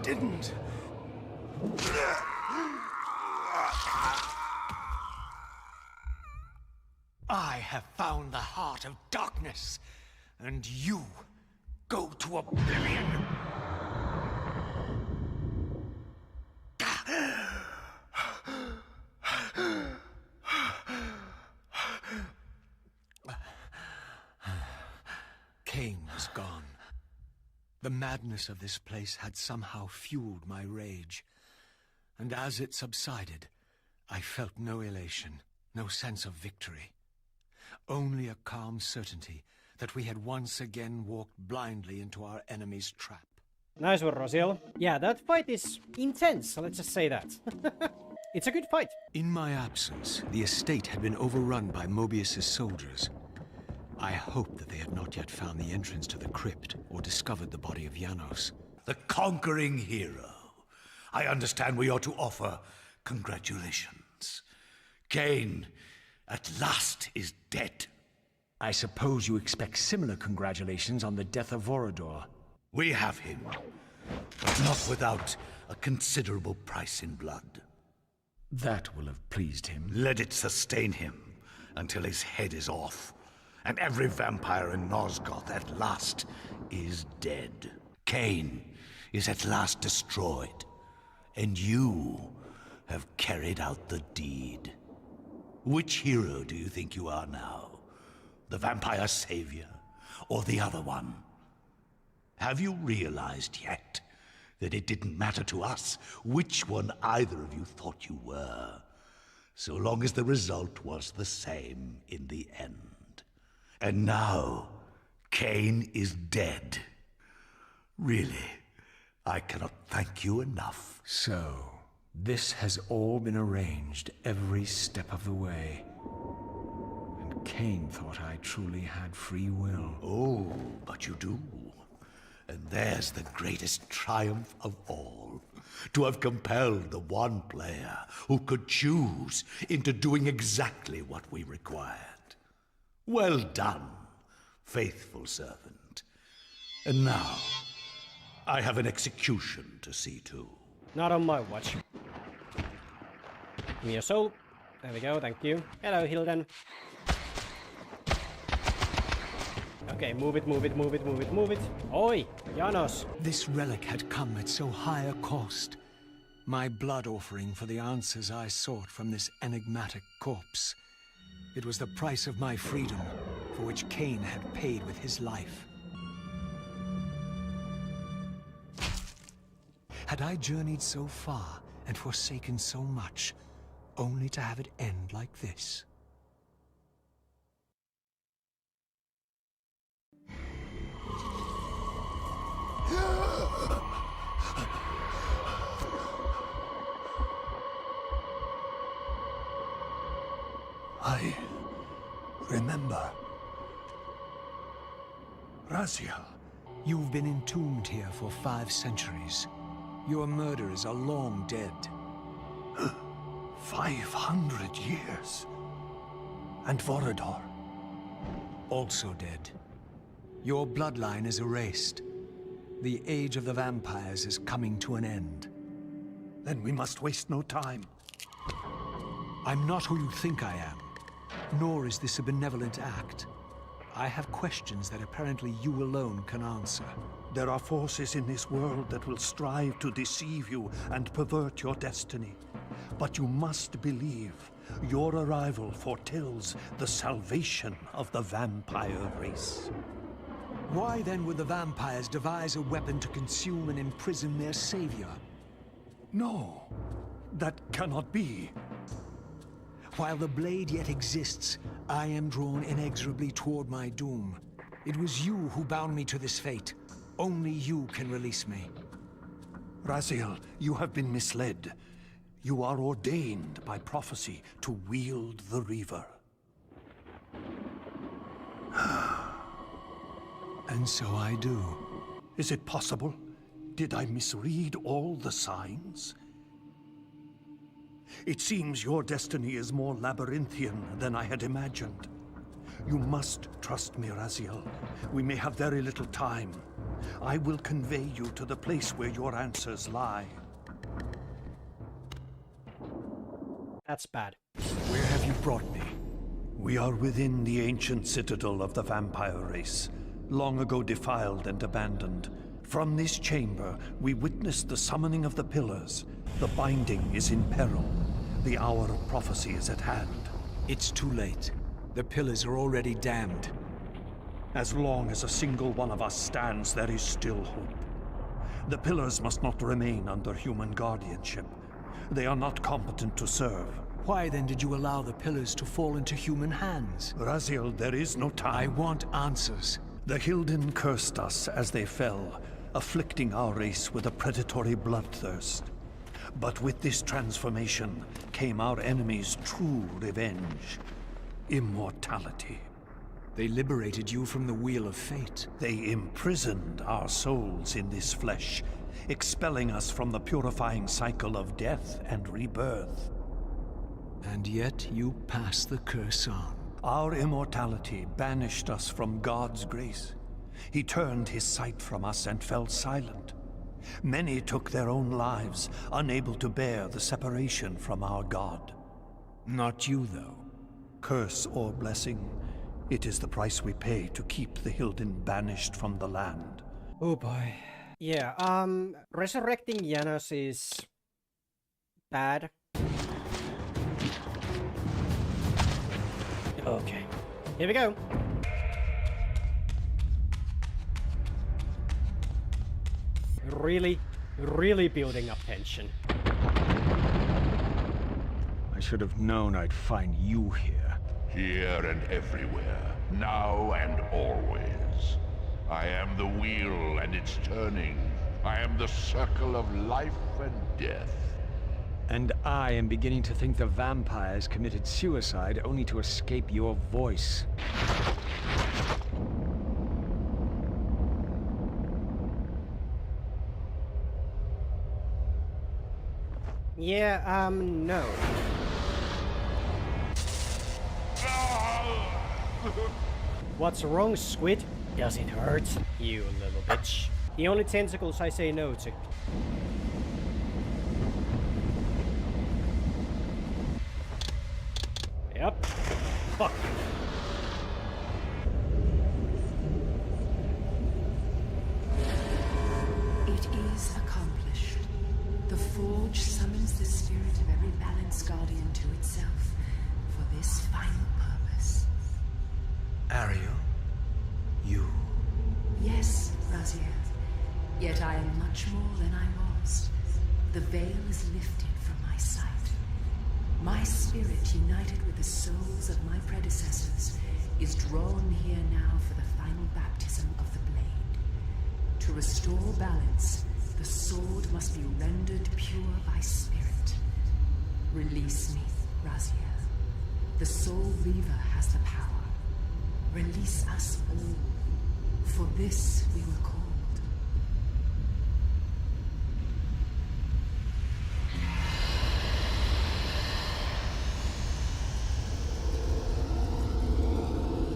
didn't. I have found the heart of darkness, and you go to oblivion. Kain was gone. The madness of this place had somehow fueled my rage. And as it subsided, I felt no elation, no sense of victory. Only a calm certainty that we had once again walked blindly into our enemy's trap. Nice one, Raziel. Yeah, that fight is intense, let's just say that. It's a good fight. In my absence, the estate had been overrun by Mobius's soldiers. I hoped that they had not yet found the entrance to the crypt or discovered the body of Janos. The conquering hero. I understand we ought to offer congratulations. Kain, at last, is dead. I suppose you expect similar congratulations on the death of Vorador. We have him, but not without a considerable price in blood. That will have pleased him. Let it sustain him until his head is off, and every vampire in Nosgoth at last is dead. Kain is at last destroyed, and you have carried out the deed. Which hero do you think you are now? The vampire savior, or the other one? Have you realized yet that it didn't matter to us which one either of you thought you were, so long as the result was the same in the end? And now, Kain is dead. Really, I cannot thank you enough. So, this has all been arranged every step of the way. And Kain thought I truly had free will. Oh, but you do. And there's the greatest triumph of all. To have compelled the one player who could choose into doing exactly what we required. Well done, faithful servant. And now, I have an execution to see to. Not on my watch. Give me your soul. There we go, thank you. Hello, Hilden. Okay, move it, move it, move it, move it, move it. Oi, Janos. This relic had come at so high a cost. My blood offering for the answers I sought from this enigmatic corpse. It was the price of my freedom, for which Kain had paid with his life. Had I journeyed so far and forsaken so much, only to have it end like this? I remember. Raziel. You've been entombed here for 5 centuries. Your murderers are long dead. 500 years? And Vorador? Also dead. Your bloodline is erased. The age of the vampires is coming to an end. Then we must waste no time. I'm not who you think I am, nor is this a benevolent act. I have questions that apparently you alone can answer. There are forces in this world that will strive to deceive you and pervert your destiny. But you must believe your arrival foretells the salvation of the vampire race. Why then would the vampires devise a weapon to consume and imprison their savior? No, that cannot be. While the blade yet exists, I am drawn inexorably toward my doom. It was you who bound me to this fate. Only you can release me. Raziel, you have been misled. You are ordained by prophecy to wield the Reaver. And so I do. Is it possible? Did I misread all the signs? It seems your destiny is more labyrinthian than I had imagined. You must trust me, Raziel. We may have very little time. I will convey you to the place where your answers lie. That's bad. Where have you brought me? We are within the ancient citadel of the vampire race, long ago defiled and abandoned. From this chamber, we witnessed the summoning of the pillars. The binding is in peril. The hour of prophecy is at hand. It's too late. The pillars are already damned. As long as a single one of us stands, there is still hope. The pillars must not remain under human guardianship. They are not competent to serve. Why then did you allow the pillars to fall into human hands? Raziel, there is no time. I want answers. The Hilden cursed us as they fell, afflicting our race with a predatory bloodthirst. But with this transformation came our enemy's true revenge. Immortality. They liberated you from the Wheel of Fate. They imprisoned our souls in this flesh, expelling us from the purifying cycle of death and rebirth. And yet you pass the curse on. Our immortality banished us from God's grace. He turned his sight from us and fell silent. Many took their own lives, unable to bear the separation from our God. Not you, though. Curse or blessing, it is the price we pay to keep the Hilden banished from the land. Oh boy. Yeah, resurrecting Janos is bad. Okay, here we go. Really building up tension. I should have known I'd find you here. Here and everywhere, now and always. I am the wheel and its turning. I am the circle of life and death. And I am beginning to think the vampires committed suicide only to escape your voice. Yeah, no. What's wrong, Squid? Does it hurt? You little bitch. The only tentacles I say no to. Yep. Fuck. It is accomplished. The Forge summons the spirit of every balanced guardian to itself for this final purpose. Ariel? You? Yes, Raziel. Yet I am much more than I was. The veil is lifted from my sight. My spirit, united with the souls of my predecessors, is drawn here now for the final baptism of the blade. To restore balance, the sword must be rendered pure by spirit. Release me, Raziel. The Soul Reaver has the power. Release us all. For this we were called.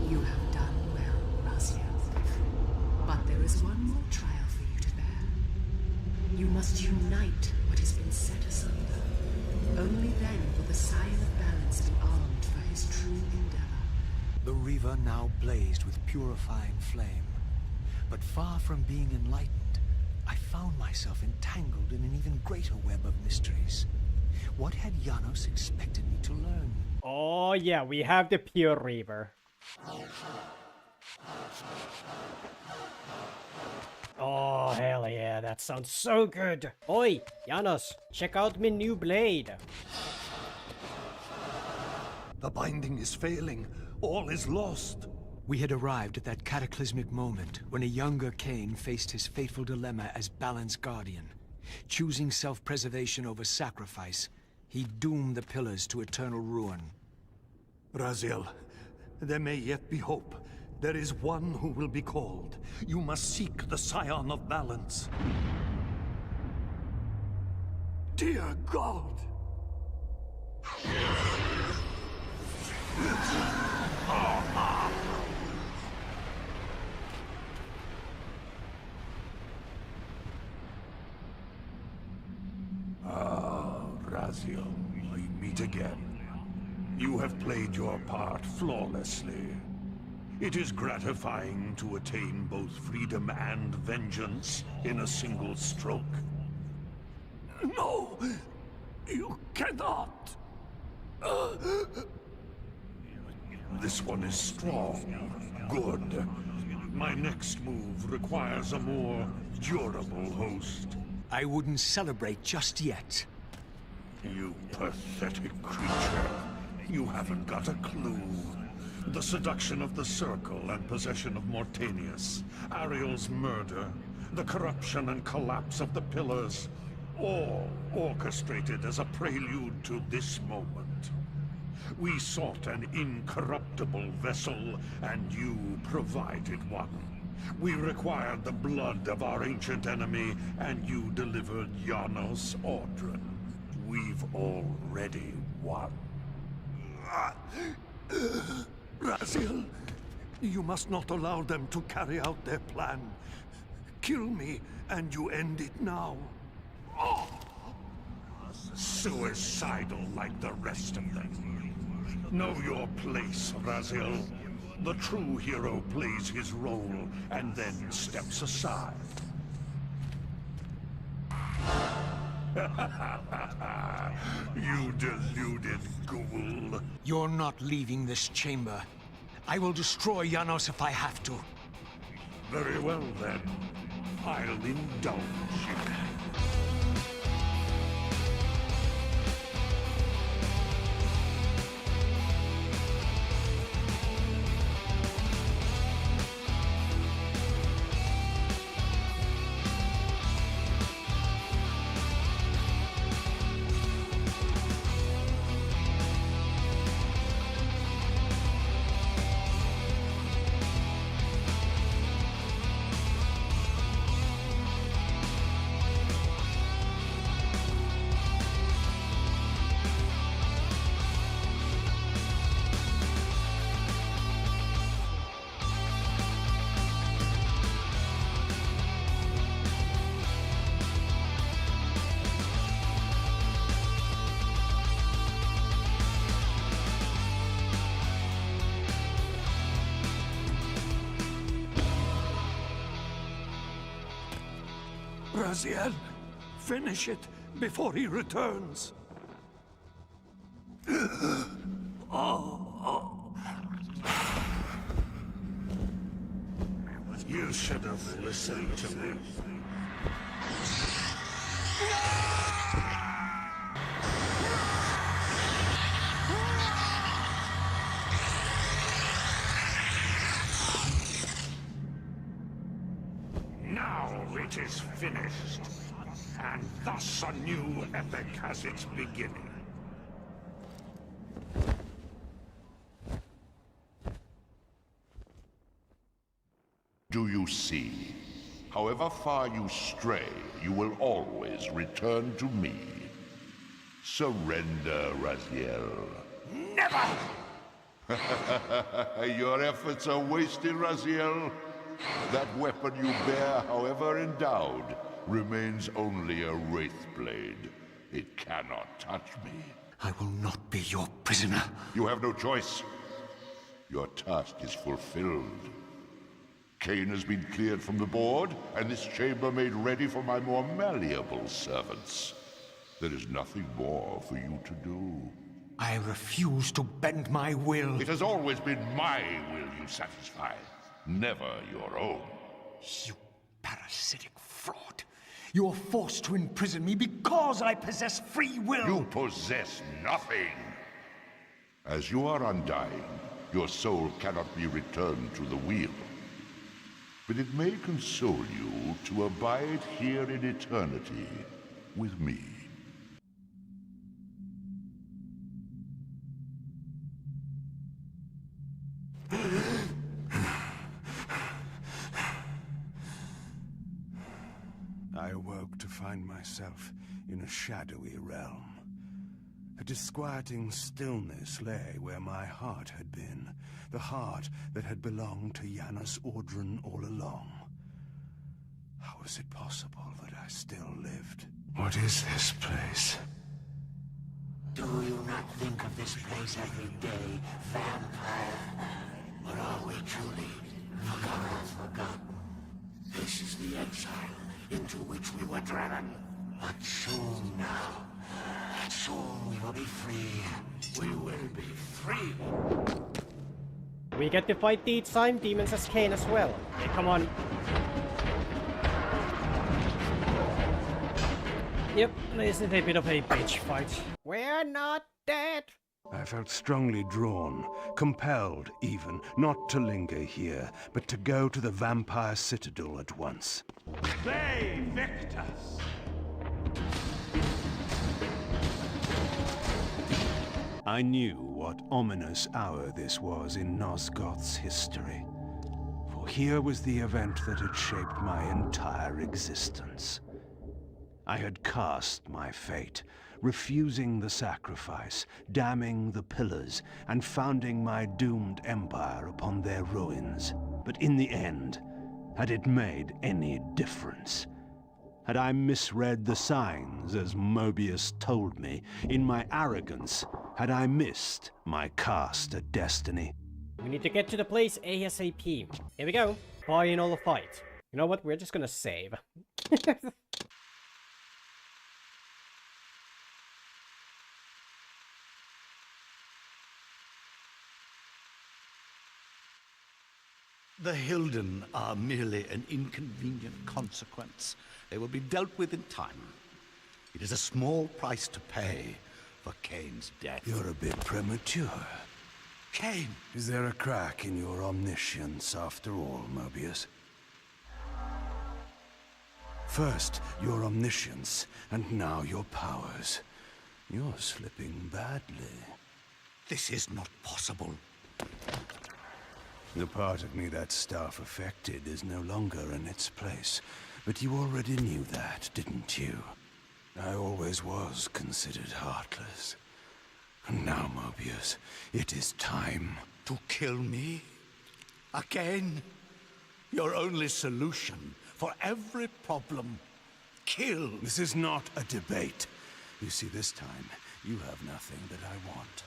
You have done well, Raziel. But there is one more trial for you to bear. You must unite what has been set asunder. Only then will the Scion of Balance be armed for his true endeavor. The Reaver now blazed with purifying flame. But far from being enlightened, I found myself entangled in an even greater web of mysteries. What had Janos expected me to learn? Oh yeah, we have the Pure Reaver. Oh, hell yeah, that sounds so good. Oi, Janos, check out my new blade. The binding is failing. All is lost. We had arrived at that cataclysmic moment when a younger Kain faced his fateful dilemma as Balance Guardian. Choosing self-preservation over sacrifice, he doomed the pillars to eternal ruin. Raziel, there may yet be hope. There is one who will be called. You must seek the Scion of Balance. Dear God! Raziel, we meet again. You have played your part flawlessly. It is gratifying to attain both freedom and vengeance in a single stroke. No! You cannot! This one is strong. Good. My next move requires a more durable host. I wouldn't celebrate just yet. You pathetic creature. You haven't got a clue. The seduction of the Circle and possession of Mortanius, Ariel's murder, the corruption and collapse of the Pillars, all orchestrated as a prelude to this moment. We sought an incorruptible vessel, and you provided one. We required the blood of our ancient enemy, and you delivered Janos Audron. We've already won. Raziel, you must not allow them to carry out their plan. Kill me, and you end it now. Suicidal like the rest of them. Know your place, Raziel. The true hero plays his role, and then steps aside. You deluded ghoul. You're not leaving this chamber. I will destroy Janos if I have to. Very well, then. I'll indulge you. Raziel, finish it before he returns. You should have listened to me. Now it is finished, and thus a new epic has its beginning. Do you see? However far you stray, you will always return to me. Surrender, Raziel. Never! Your efforts are wasted, Raziel. That weapon you bear, however endowed, remains only a wraith blade. It cannot touch me. I will not be your prisoner. You have no choice. Your task is fulfilled. Kain has been cleared from the board, and this chamber made ready for my more malleable servants. There is nothing more for you to do. I refuse to bend my will. It has always been my will you satisfy, never your own. You parasitic fraud. You are forced to imprison me because I possess free will. You possess nothing. As you are undying, your soul cannot be returned to the wheel. But it may console you to abide here in eternity with me. I awoke to find myself in a shadowy realm. A disquieting stillness lay where my heart had been, the heart that had belonged to Janus Audrun all along. How was it possible that I still lived? What is this place? Do you not think of this place every day, vampire? Or are we truly forgotten? This is the exile into which we were driven. But soon now, soon we will be free. We will be free. We get to fight the time demons as Kain as well. Okay, come on. Yep, this is a bit of a bitch fight. We're not dead. I felt strongly drawn, compelled even, not to linger here, but to go to the vampire citadel at once. They victors! I knew what ominous hour this was in Nosgoth's history. For here was the event that had shaped my entire existence. I had cast my fate, refusing the sacrifice, damning the pillars, and founding my doomed empire upon their ruins. But in the end, had it made any difference? Had I misread the signs, as Mobius told me? In my arrogance, had I missed my cast at destiny? We need to get to the place ASAP. Here we go. Final fight. You know what? We're just gonna save. The Hilden are merely an inconvenient consequence. They will be dealt with in time. It is a small price to pay for Kain's death. You're a bit premature. Kain! Is there a crack in your omniscience after all, Mobius? First, your omniscience, and now your powers. You're slipping badly. This is not possible. The part of me that staff affected is no longer in its place. But you already knew that, didn't you? I always was considered heartless. And now, Mobius, it is time. To kill me? Again? Your only solution for every problem. Kill. This is not a debate. You see, this time, you have nothing that I want.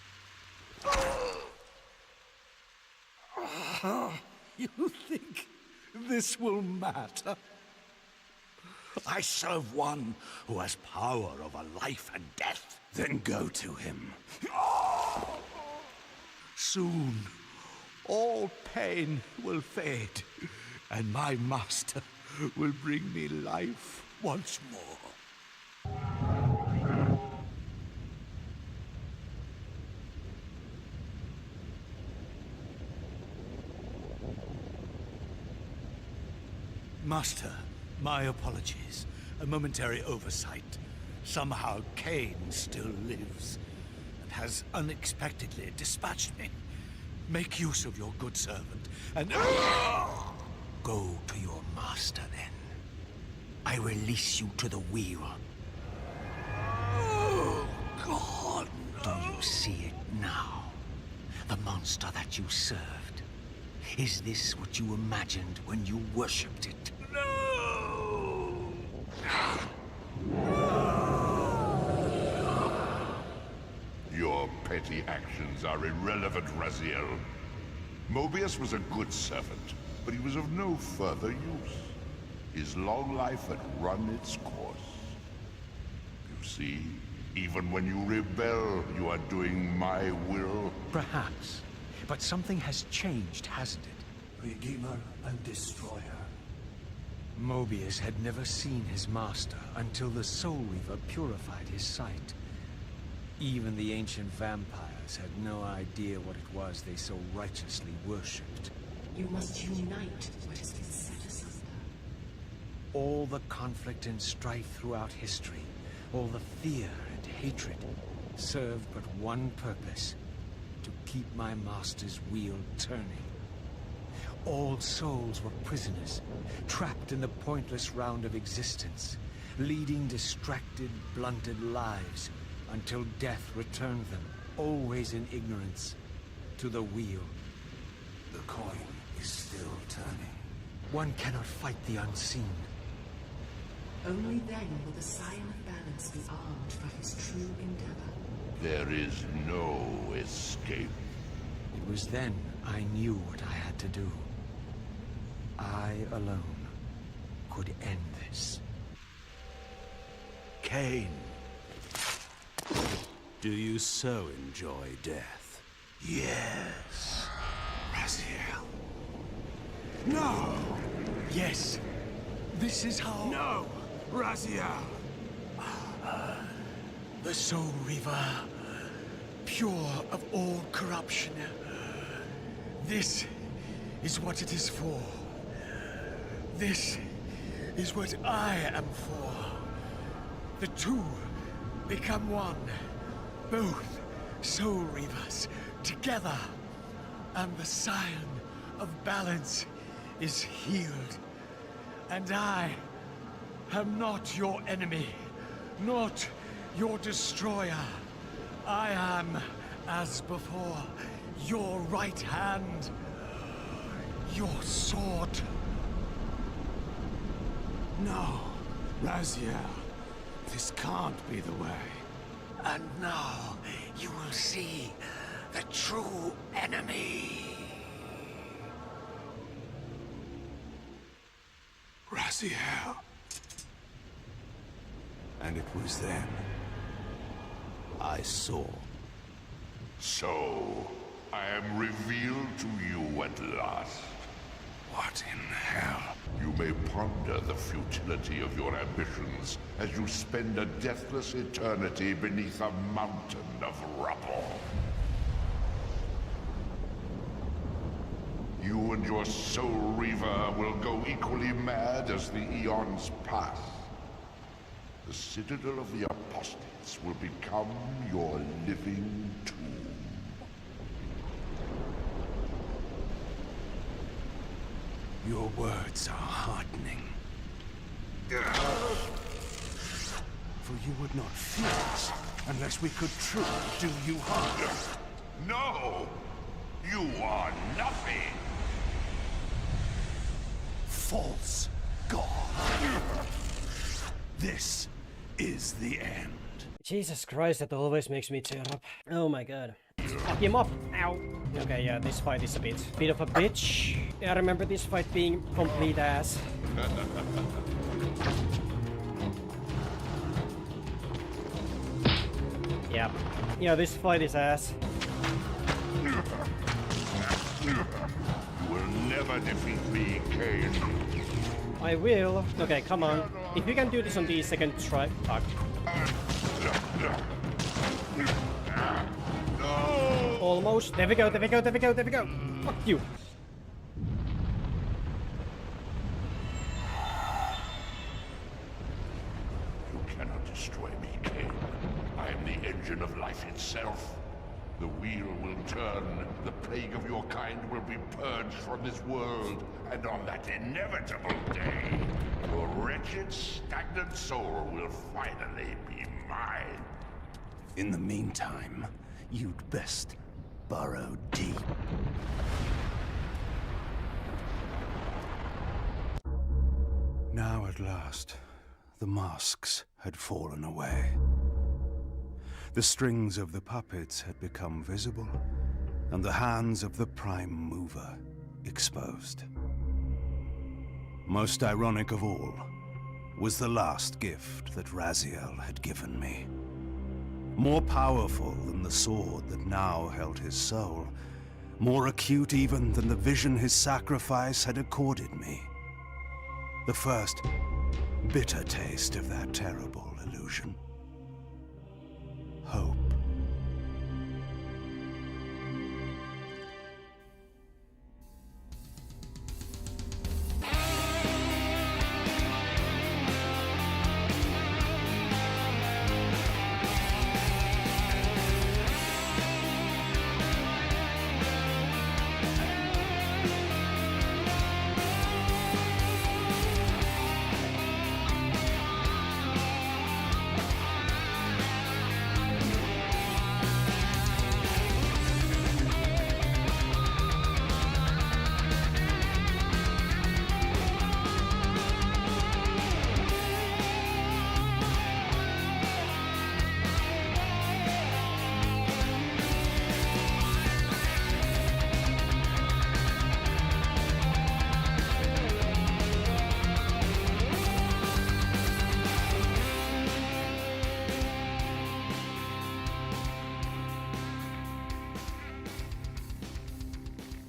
You think this will matter? I serve one who has power over life and death. Then go to him. Soon, all pain will fade, and my master will bring me life once more. Master, my apologies. A momentary oversight. Somehow Kain still lives, and has unexpectedly dispatched me. Make use of your good servant, and... Go to your master, then. I release you to the wheel. Oh, God! Do you see it now? The monster that you served. Is this what you imagined when you worshipped it? No! Your petty actions are irrelevant, Raziel. Mobius was a good servant, but he was of no further use. His long life had run its course. You see, even when you rebel, you are doing my will. Perhaps. But something has changed, hasn't it? Redeemer and Destroyer. Mobius had never seen his master until the Soul Reaver purified his sight. Even the ancient vampires had no idea what it was they so righteously worshipped. You must unite what has been set asunder. All the conflict and strife throughout history, all the fear and hatred, served but one purpose: to keep my master's wheel turning. All souls were prisoners, trapped in the pointless round of existence, leading distracted, blunted lives, until death returned them, always in ignorance, to the wheel. The coin is still turning. One cannot fight the unseen. Only then will the Scion of Balance be armed for his true endeavor. There is no escape. It was then I knew what I had to do. I alone could end this. Kain. Do you so enjoy death? Yes. Raziel. No! Yes. This is how... No! Raziel! The Soul Reaver, pure of all corruption. This is what it is for. This is what I am for. The two become one. Both Soul Reavers together. And the Scion of Balance is healed. And I am not your enemy, not your destroyer. I am, as before, your right hand, your sword. No, Raziel. This can't be the way. And now you will see the true enemy. Raziel. And it was then I saw. So, I am revealed to you at last. What in hell? You may ponder the futility of your ambitions as you spend a deathless eternity beneath a mountain of rubble. You and your Soul Reaver will go equally mad as the eons pass. The Citadel of the Apostates will become your living tomb. Your words are heartening. For you would not fear us unless we could truly do you harm. No! You are nothing! False god. This is the end. Jesus Christ, that always makes me tear up. Oh my god. Fuck him up! Ow! Okay, yeah, this fight is a bit of a bitch. Yeah, I remember this fight being complete ass. Yeah. Yeah, this fight is ass. You will never defeat me, Kain. I will. Okay, come on. If you can do this on the second try... Fuck. Almost. There we go, there we go, there we go, there we go. Fuck you. You cannot destroy me, Kain. I am the engine of life itself. The wheel will turn, the plague of your kind will be purged from this world, and on that inevitable day, your wretched, stagnant soul will finally be mine. In the meantime, you'd best burrow deep. Now at last, the masks had fallen away. The strings of the puppets had become visible, and the hands of the Prime Mover exposed. Most ironic of all was the last gift that Raziel had given me. More powerful than the sword that now held his soul, more acute even than the vision his sacrifice had accorded me. The first bitter taste of that terrible illusion. Hope.